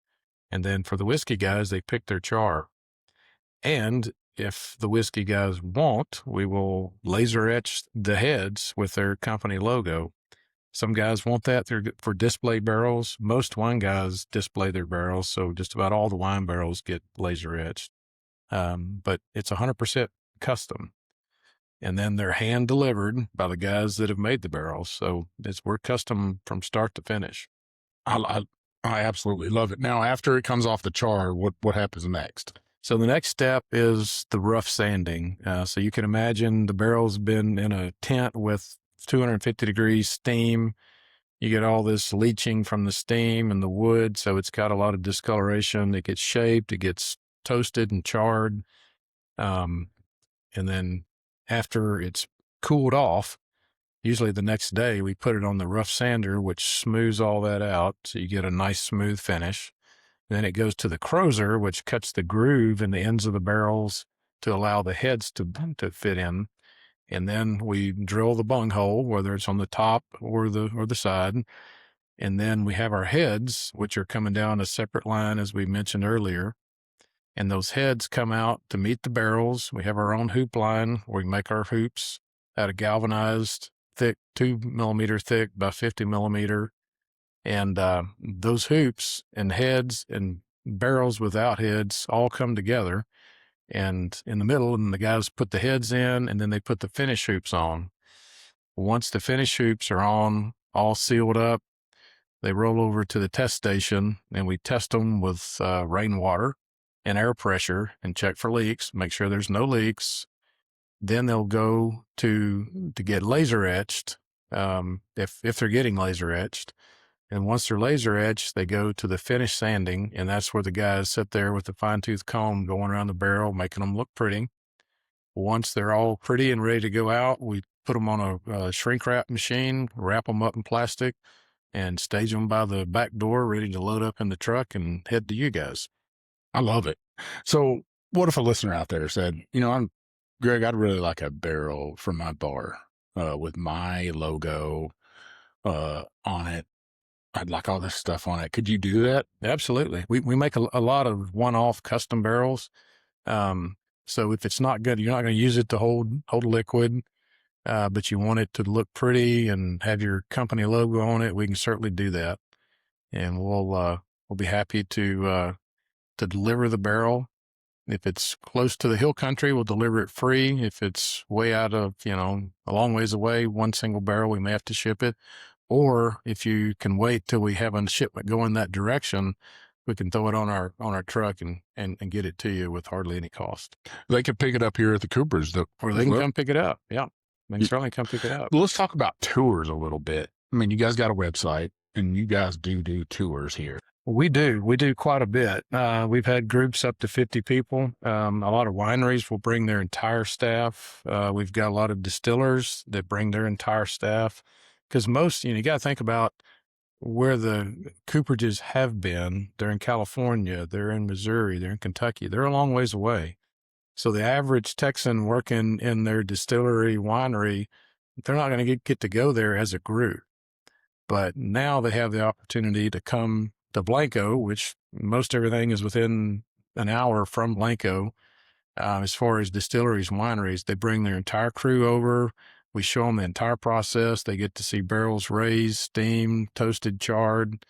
And then for the whiskey guys, they pick their char. And if the whiskey guys want, we will laser etch the heads with their company logo. Some guys want that for display barrels. Most wine guys display their barrels, so just about all the wine barrels get laser etched. But it's 100% custom. And then they're hand delivered by the guys that have made the barrels. So we're custom from start to finish. I absolutely love it. Now, after it comes off the char, what happens next? So the next step is the rough sanding. So you can imagine the barrel's been in a tent with 250 degrees steam. You get all this leaching from the steam and the wood. So it's got a lot of discoloration. It gets shaped, it gets toasted and charred. And then after it's cooled off, usually the next day we put it on the rough sander, which smooths all that out. So you get a nice smooth finish. Then it goes to the crozer, which cuts the groove in the ends of the barrels to allow the heads to fit in. And then we drill the bung hole, whether it's on the top or the side. And then we have our heads, which are coming down a separate line, as we mentioned earlier. And those heads come out to meet the barrels. We have our own hoop line where we make our hoops out of galvanized, thick, 2 millimeter thick by 50 millimeter. And those hoops and heads and barrels without heads all come together. And in the middle, and the guys put the heads in, and then they put the finish hoops on. Once the finish hoops are on, all sealed up, they roll over to the test station, and we test them with rainwater and air pressure and check for leaks, make sure there's no leaks. Then they'll go to get laser etched, if they're getting laser etched. And once they're laser etched, they go to the finish sanding, and that's where the guys sit there with the fine-tooth comb going around the barrel, making them look pretty. Once they're all pretty and ready to go out, we put them on a shrink wrap machine, wrap them up in plastic, and stage them by the back door, ready to load up in the truck and head to you guys. I love it. So what if a listener out there said, Greg, I'd really like a barrel for my bar with my logo on it. I'd like all this stuff on it. Could you do that? Absolutely. We make a lot of one-off custom barrels. So if it's not good, you're not going to use it to hold liquid, but you want it to look pretty and have your company logo on it, we can certainly do that. And we'll be happy to deliver the barrel. If it's close to the hill country, we'll deliver it free. If it's way out of, a long ways away, one single barrel, we may have to ship it. Or if you can wait till we have a shipment going that direction, we can throw it on our truck and get it to you with hardly any cost. They can pick it up here at the Cooperage. Or they can come pick it up. Yeah, they can certainly come pick it up. Let's talk about tours a little bit. I mean, you guys got a website, and you guys do tours here. We do quite a bit. We've had groups up to 50 people. A lot of wineries will bring their entire staff. We've got a lot of distillers that bring their entire staff. Because most, you got to think about where the cooperages have been. They're in California, they're in Missouri, they're in Kentucky. They're a long ways away. So the average Texan working in their distillery, winery, they're not going to get to go there as a group. But now they have the opportunity to come to Blanco, which most everything is within an hour from Blanco. As far as distilleries, wineries, they bring their entire crew over. We show them the entire process. They get to see barrels raised, steamed, toasted, charred.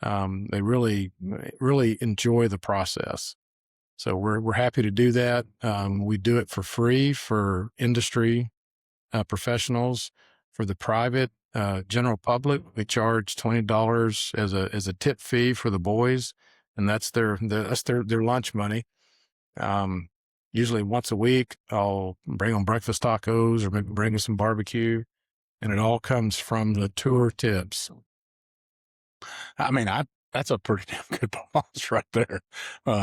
They really, really enjoy the process. So we're happy to do that. We do it for free for industry professionals. For the private general public, we charge $20 as a tip fee for the boys, and that's their lunch money. Usually once a week, I'll bring them breakfast tacos or maybe bring them some barbecue, and it all comes from the tour tips. I mean, that's a pretty damn good boss right there.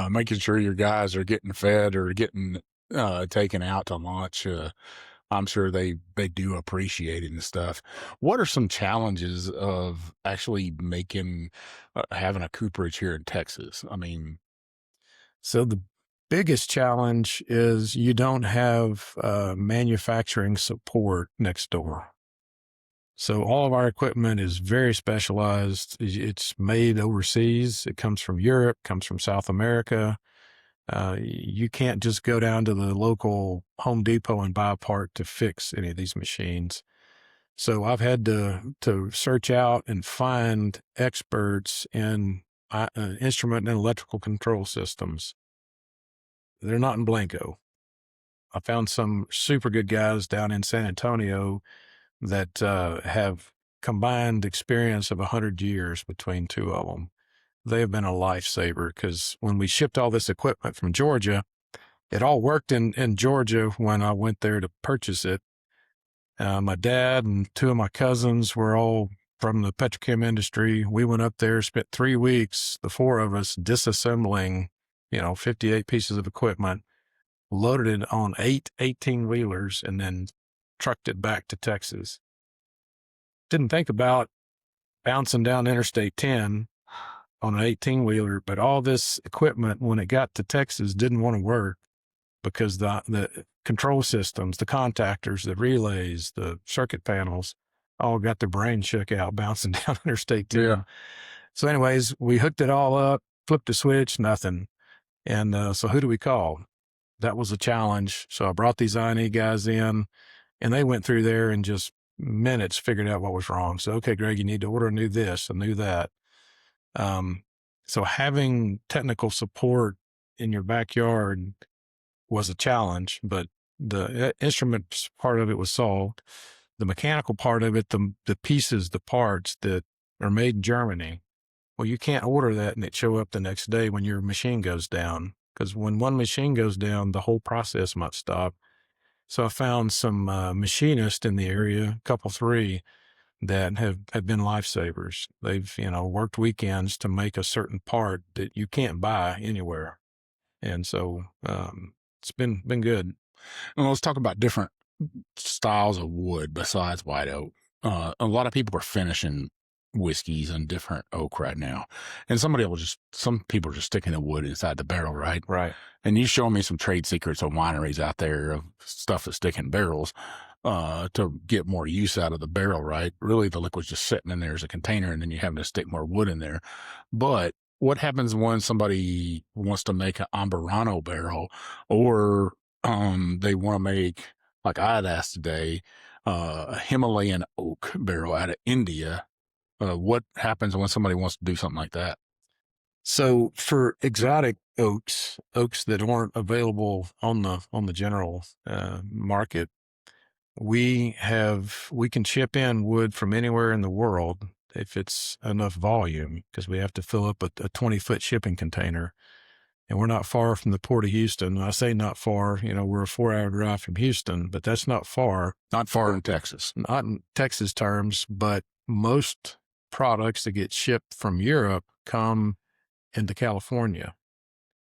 Making sure your guys are getting fed or getting taken out to lunch. I'm sure they do appreciate it and stuff. What are some challenges of actually making having a cooperage here in Texas? I mean, So the biggest challenge is you don't have manufacturing support next door. So all of our equipment is very specialized. It's made overseas. It comes from Europe, comes from South America. You can't just go down to the local Home Depot and buy a part to fix any of these machines. So I've had to search out and find experts in instrument and electrical control systems. They're not in Blanco. I found some super good guys down in San Antonio that have combined experience of 100 years between two of them. They have been a lifesaver because when we shipped all this equipment from Georgia, it all worked in Georgia when I went there to purchase it. My dad and two of my cousins were all from the petrochem industry. We went up there, spent 3 weeks, the four of us, disassembling, 58 pieces of equipment, loaded it on 8 18-wheelers, and then trucked it back to Texas. Didn't think about bouncing down Interstate 10 on an 18-wheeler, but all this equipment, when it got to Texas, didn't want to work because the control systems, the contactors, the relays, the circuit panels, all got their brain shook out bouncing down Interstate 10. Yeah. So anyways, we hooked it all up, flipped a switch, nothing. And so who do we call? That was a challenge. So I brought these I&E guys in, and they went through there in just minutes, figured out what was wrong. So, okay, Greg, you need to order a new this, a new that. So having technical support in your backyard was a challenge, but the instruments part of it was solved. The mechanical part of it, the pieces, the parts that are made in Germany, well, you can't order that and it show up the next day when your machine goes down, because when one machine goes down, the whole process might stop. So I found some machinists in the area, a couple, three, that have been lifesavers. They've, worked weekends to make a certain part that you can't buy anywhere. And so it's been good. Well, let's talk about different styles of wood besides white oak. A lot of people are finishing whiskeys on different oak right now, and some people are just sticking the wood inside the barrel, right? Right. And you show me some trade secrets of wineries out there of stuff that's sticking barrels to get more use out of the barrel, right? Really, the liquid's just sitting in there as a container, and then you're having to stick more wood in there. But what happens when somebody wants to make an Amburano barrel, or they want to make, like I had asked today, a Himalayan oak barrel out of India? What happens when somebody wants to do something like that? So for exotic oaks that aren't available on the general market, we can ship in wood from anywhere in the world if it's enough volume, because we have to fill up a 20-foot shipping container. And we're not far from the Port of Houston. I say not far, we're a 4-hour drive from Houston, but that's not far. Not far in Texas. Not in Texas terms, but most products that get shipped from Europe come into California.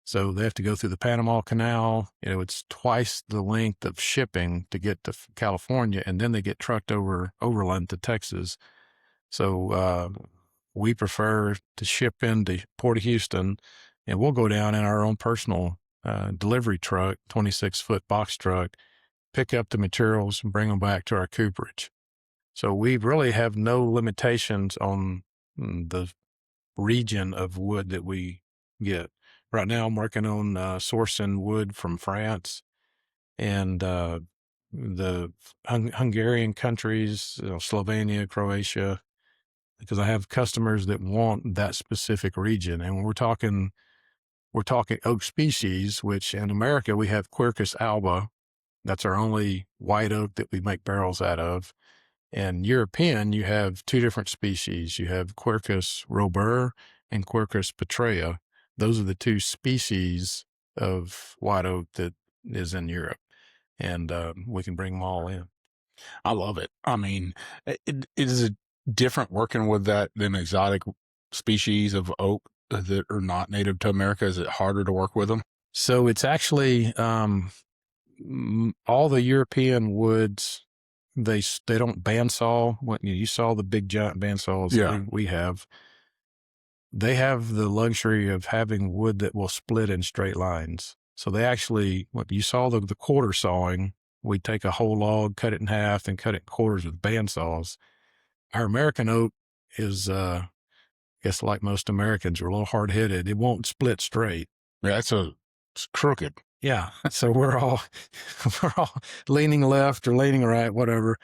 So they have to go through the Panama Canal. It's twice the length of shipping to get to California, and then they get trucked overland to Texas. So we prefer to ship into Port of Houston, and we'll go down in our own personal delivery truck, 26-foot box truck, pick up the materials and bring them back to our cooperage. So we really have no limitations on the region of wood that we get. Right now I'm working on sourcing wood from France and the Hungarian countries, Slovenia, Croatia, because I have customers that want that specific region. And when we're talking oak species, which in America we have Quercus alba. That's our only white oak that we make barrels out of. And European, you have two different species. You have Quercus robur and Quercus petrea. Those are the two species of white oak that is in Europe, and we can bring them all in. I love it. I mean, is it different working with them exotic species of oak that are not native to America? Is it harder to work with them? So it's actually all the European woods. They don't bandsaw. What you saw the big giant bandsaws we have. They have the luxury of having wood that will split in straight lines. So they actually, what you saw the quarter sawing, we take a whole log, cut it in half, and cut it in quarters with bandsaws. Our American oak is, I guess like most Americans, are a little hard-headed. It won't split straight. Yeah, it's crooked. Yeah. So we're all leaning left or leaning right, whatever.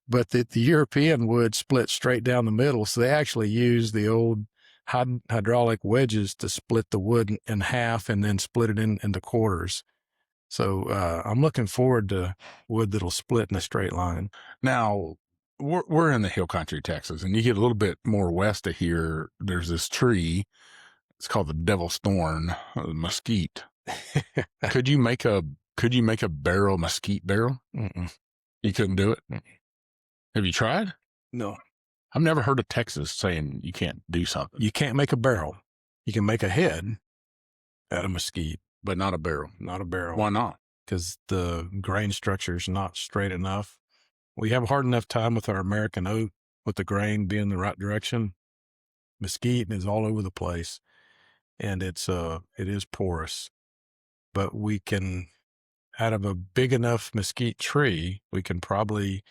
But the European wood split straight down the middle. So they actually use the old hydraulic wedges to split the wood in half and then split it into quarters. So I'm looking forward to wood that'll split in a straight line. Now, we're in the hill country, Texas, and you get a little bit more west of here. There's this tree. It's called the devil's thorn, mesquite. Could you make a barrel, mesquite barrel? Mm-mm. You couldn't do it? Mm-mm. Have you tried? No. I've never heard of Texas saying you can't do something. You can't make a barrel. You can make a head out of mesquite, but not a barrel. Not a barrel. Why not? Because the grain structure is not straight enough. We have a hard enough time with our American oak with the grain being the right direction. Mesquite is all over the place, and it is porous. But we can, out of a big enough mesquite tree, we can probably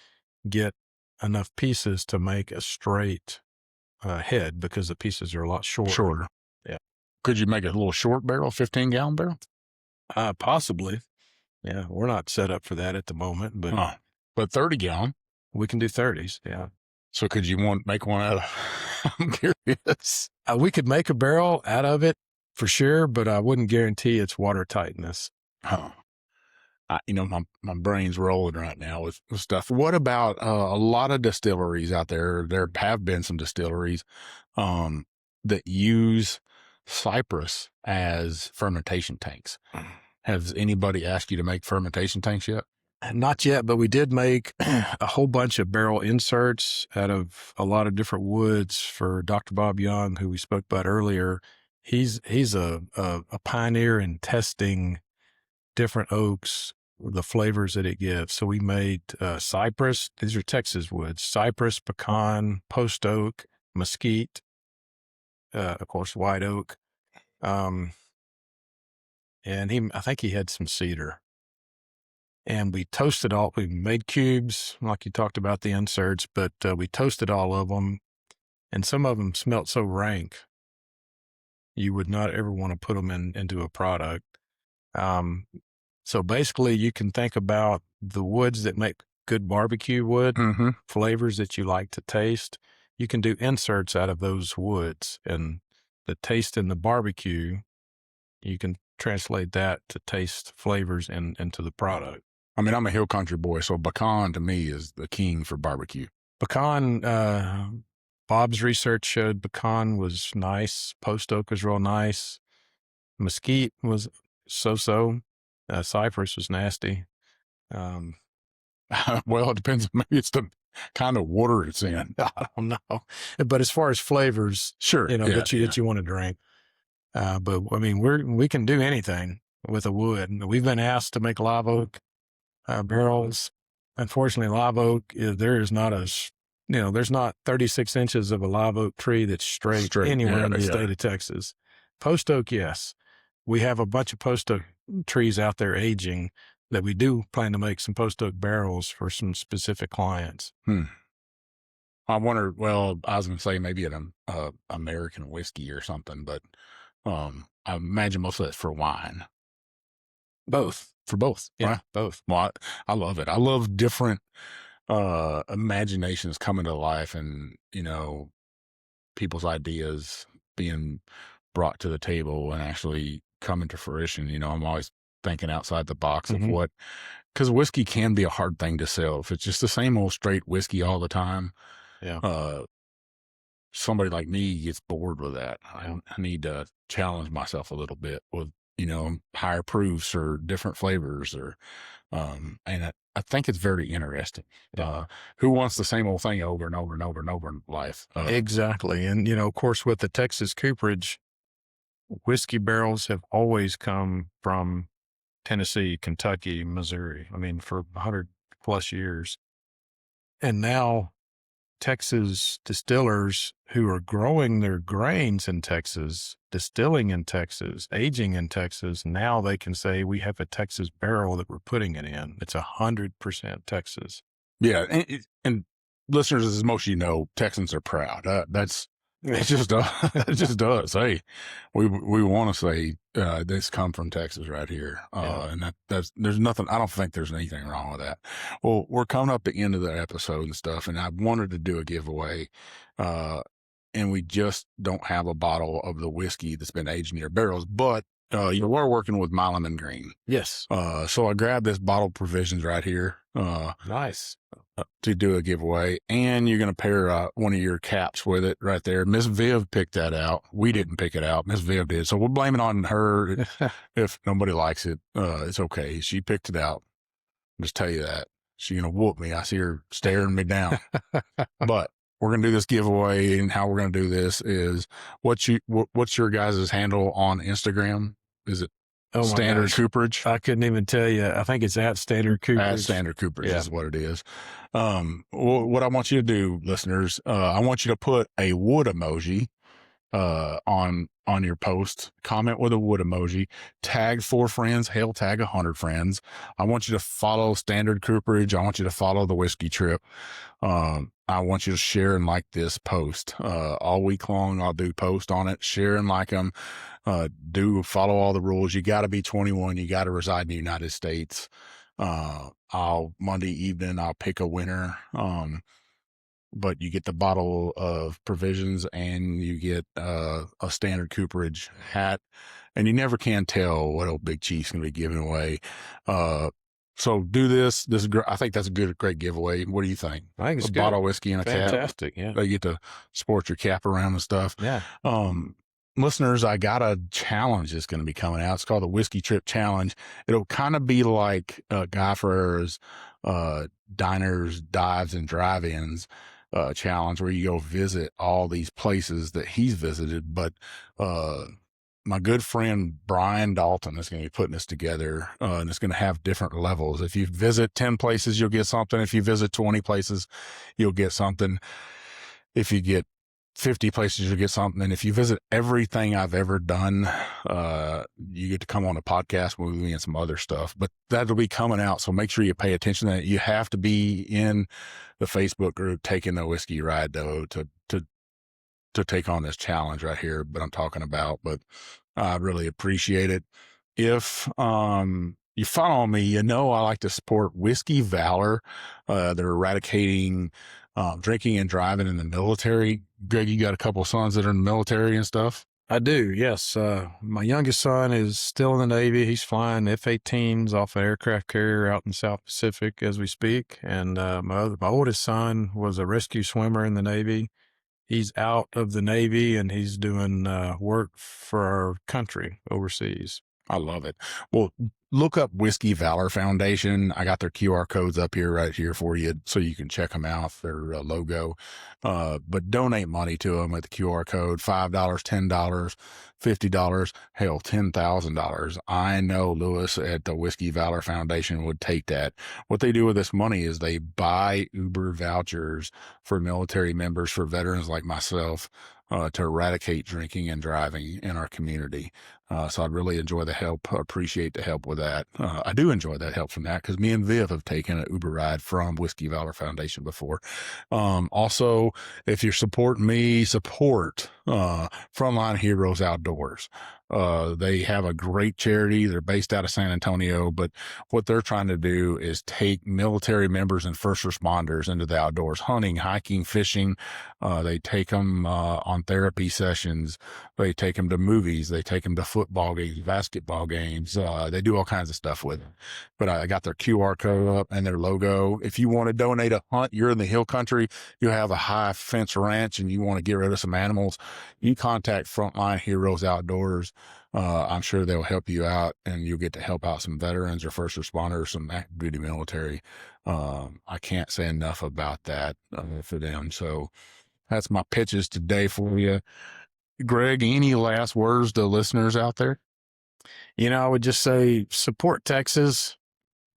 get enough pieces to make a straight head because the pieces are a lot shorter. Yeah. Could you make a little short barrel, 15-gallon barrel? Possibly. Yeah, we're not set up for that at the moment, but 30-gallon. We can do 30s. Yeah. So could you make one out of? I'm curious. We could make a barrel out of it for sure, but I wouldn't guarantee its watertightness. Oh. My brain's rolling right now with stuff. What about a lot of distilleries out there? There have been some distilleries that use cypress as fermentation tanks. Has anybody asked you to make fermentation tanks yet? Not yet, but we did make a whole bunch of barrel inserts out of a lot of different woods for Dr. Bob Young, who we spoke about earlier. He's a pioneer in testing different oaks, the flavors that it gives. So we made cypress. These are Texas woods: cypress, pecan, post oak, mesquite, of course, white oak. And I think he had some cedar. And we toasted all. We made cubes, like you talked about the inserts, but we toasted all of them, and some of them smelt so rank you would not ever want to put them into a product. So basically, you can think about the woods that make good barbecue wood, flavors that you like to taste. You can do inserts out of those woods, and the taste in the barbecue, you can translate that to taste flavors into the product. I mean, I'm a hill country boy, so pecan to me is the king for barbecue. Pecan, Bob's research showed pecan was nice. Post oak was real nice. Mesquite was so-so. Cypress was nasty. Well, it depends. Maybe it's the kind of water it's in. I don't know. But as far as flavors, sure, that you want to drink. But I mean, we can do anything with a wood. We've been asked to make live oak barrels. Unfortunately, live oak, there's not 36 inches of a live oak tree that's straight anywhere in the state of Texas. Post oak, yes. We have a bunch of post oak trees out there aging that we do plan to make some post oak barrels for some specific clients. I wonder, well, I was going to say maybe an American whiskey or something, but I imagine most of that's for wine. Both. For both. Yeah, right? both. Well, I love it. I love different imaginations coming to life and, people's ideas being brought to the table and actually coming to fruition. I'm always thinking outside the box of because whiskey can be a hard thing to sell. If it's just the same old straight whiskey all the time, somebody like me gets bored with that. I need to challenge myself a little bit with higher proofs or different flavors and I think it's very interesting. Who wants the same old thing over and over and over and over in life? Exactly. And, of course, with the Texas Cooperage, whiskey barrels have always come from Tennessee, Kentucky, Missouri. I mean, for 100 plus years. And now Texas distillers who are growing their grains in Texas, distilling in Texas, aging in Texas, now they can say we have a Texas barrel that we're putting it in. It's 100% Texas. Yeah. And listeners, as most of you know, Texans are proud. It just does. Hey, we want to say this come from Texas right here, and there's nothing. I don't think there's anything wrong with that. Well, we're coming up the end of the episode and stuff, and I wanted to do a giveaway, and we just don't have a bottle of the whiskey that's been aged in your barrels, but we're working with Milam and Green. Yes. So I grabbed this bottle of provisions right here. Nice. To do a giveaway, and you're going to pair one of your caps with it right there. Miss Viv picked that out. We didn't pick it out. Miss Viv did. So we'll blame it on her. If nobody likes it, it's okay. She picked it out. I'll just tell you that. She's going to whoop me. I see her staring me down. But we're going to do this giveaway, and how we're going to do this is what's your guys' handle on Instagram? Is it Standard Cooperage? I couldn't even tell you. I think it's at Standard Cooperage. At Standard Cooperage is what it is. What I want you to do, listeners, I want you to put a wood emoji on your post. Comment with a wood emoji. Tag 4 friends. Hell, tag 100 friends. I want you to follow Standard Cooperage. I want you to follow the Whiskey Trip. I want you to share and like this post. All week long, I'll do post on it. Share and like them. Do follow all the rules. You got to be 21. You got to reside in the United States. Monday evening, I'll pick a winner. But you get the bottle of provisions and you get a Standard Cooperage hat, and you never can tell what old Big Chief's going to be giving away. So do this. This is I think that's a great giveaway. What do you think? I think it's a good. Bottle of whiskey and a cap. Fantastic. Yeah. You get to sport your cap around and stuff. Yeah. Listeners, I got a challenge that's going to be coming out. It's called the Whiskey Trip Challenge. It'll kind of be like Guy Ferrer's diners, dives, and drive-ins challenge, where you go visit all these places that he's visited. But my good friend Brian Dalton is going to be putting this together, and it's going to have different levels. If you visit 10 places, you'll get something. If you visit 20 places, you'll get something. If you get 50 places, you'll get something. And if you visit everything I've ever done, you get to come on a podcast with me and some other stuff. But that'll be coming out, so make sure you pay attention to that. You have to be in the Facebook group Taking the Whiskey Ride, though, to take on this challenge right here. But I'm talking about. But I really appreciate it. If you follow me, I like to support Whiskey Valor. They're eradicating drinking and driving in the military. Greg, you got a couple of sons that are in the military and stuff? I do, yes. My youngest son is still in the Navy. He's flying F-18s off an aircraft carrier out in the South Pacific as we speak. And my oldest son was a rescue swimmer in the Navy. He's out of the Navy, and he's doing work for our country overseas. I love it. Well, look up Whiskey Valor Foundation. I got their QR codes up here right here for you, so you can check them out, their logo. But donate money to them with the QR code, $5, $10, $50, hell, $10,000. I know Lewis at the Whiskey Valor Foundation would take that. What they do with this money is they buy Uber vouchers for military members, for veterans like myself, to eradicate drinking and driving in our community. So I'd really enjoy the help, appreciate the help with that. I do enjoy that help from that, because me and Viv have taken an Uber ride from Whiskey Valor Foundation before. Also, if you're supporting me, support Frontline Heroes Outdoors. They have a great charity. They're based out of San Antonio, but what they're trying to do is take military members and first responders into the outdoors, hunting, hiking, fishing. They take them on therapy sessions. They take them to movies. They take them to football games, basketball games. They do all kinds of stuff with it. But I got their QR code up and their logo. If you want to donate a hunt, you're in the hill country, you have a high fence ranch, and you want to get rid of some animals, you contact Frontline Heroes Outdoors. I'm sure they'll help you out, and you'll get to help out some veterans or first responders, some active duty military. I can't say enough about that for them. So that's my pitches today for you. Greg, any last words to listeners out there? I would just say support Texas.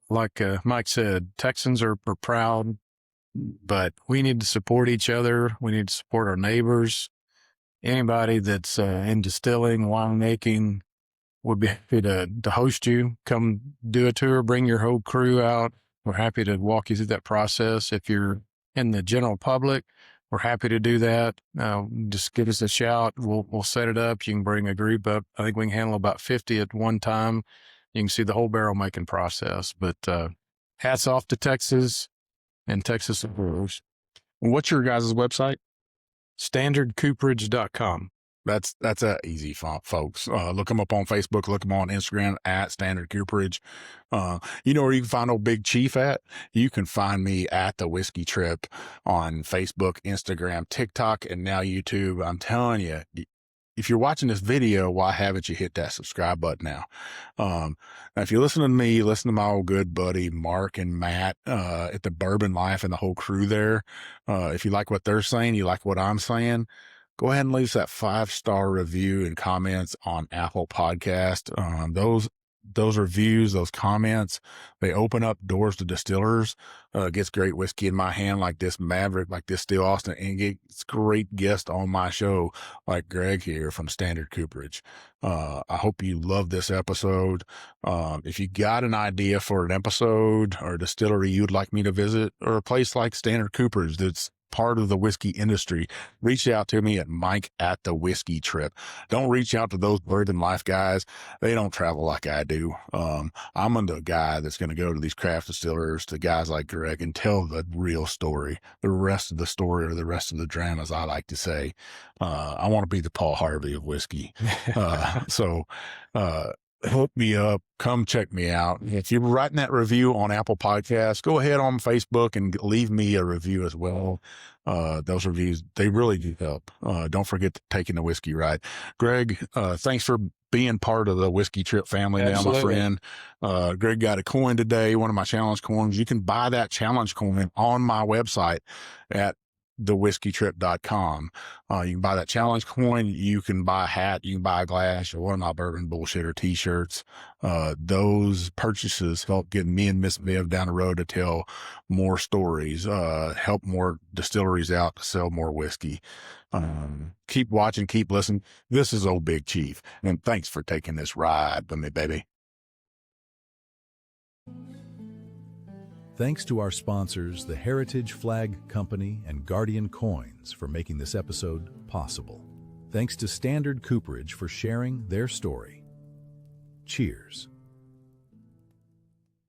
Like Mike said, Texans are proud, but we need to support each other. We need to support our neighbors. Anybody that's in distilling, winemaking, would be happy to host you. Come do a tour, bring your whole crew out. We're happy to walk you through that process. If you're in the general public, we're happy to do that. Just give us a shout. We'll set it up. You can bring a group up. I think we can handle about 50 at one time. You can see the whole barrel making process. But hats off to Texas and Texas Brewers. What's your guys' website? StandardCooperage.com. That's a easy font, folks. Look them up on Facebook. Look them on Instagram at Standard Cooperage. You know where you can find old Big Chief at? You can find me at The Whiskey Trip on Facebook, Instagram, TikTok, and now YouTube. I'm telling you, if you're watching this video, why haven't you hit that subscribe button now? Now, if you listen to me, listen to my old good buddy Mark and Matt at the Bourbon Life and the whole crew there. If you like what they're saying, you like what I'm saying, go ahead and leave us that 5-star review and comments on Apple Podcast. Those reviews, those comments, they open up doors to distillers. Gets great whiskey in my hand, like this Maverick, like this Steel Austin, and gets great guests on my show, like Greg here from Standard Cooperage. I hope you love this episode. If you got an idea for an episode or a distillery you'd like me to visit, or a place like Standard Cooperage that's part of the whiskey industry, reach out to me at Mike at The Whiskey Trip. Don't reach out to those Bourbon Life guys. They don't travel like I do. I'm the guy that's going to go to these craft distillers, to guys like Greg, and tell the real story, the rest of the story, or the rest of the drama, as I like to say. I want to be the Paul Harvey of whiskey. So hook me up. Come check me out. If you're writing that review on Apple Podcasts, go ahead on Facebook and leave me a review as well. Those reviews, they really do help. Don't forget to taking the whiskey right. Greg, thanks for being part of the Whiskey Trip family. Absolutely. Now, my friend. Greg got a coin today, one of my challenge coins. You can buy that challenge coin on my website at thewhiskeytrip.com. You can buy that challenge coin. You can buy a hat. You can buy a glass, or one of my Bourbon Bullshitter t-shirts. Those purchases help get me and Miss Viv down the road to tell more stories, help more distilleries out to sell more whiskey. Keep watching, keep listening. This is old Big Chief, and thanks for taking this ride with me, baby. Thanks to our sponsors, the Heritage Flag Company and Guardian Coins, for making this episode possible. Thanks to Standard Cooperage for sharing their story. Cheers.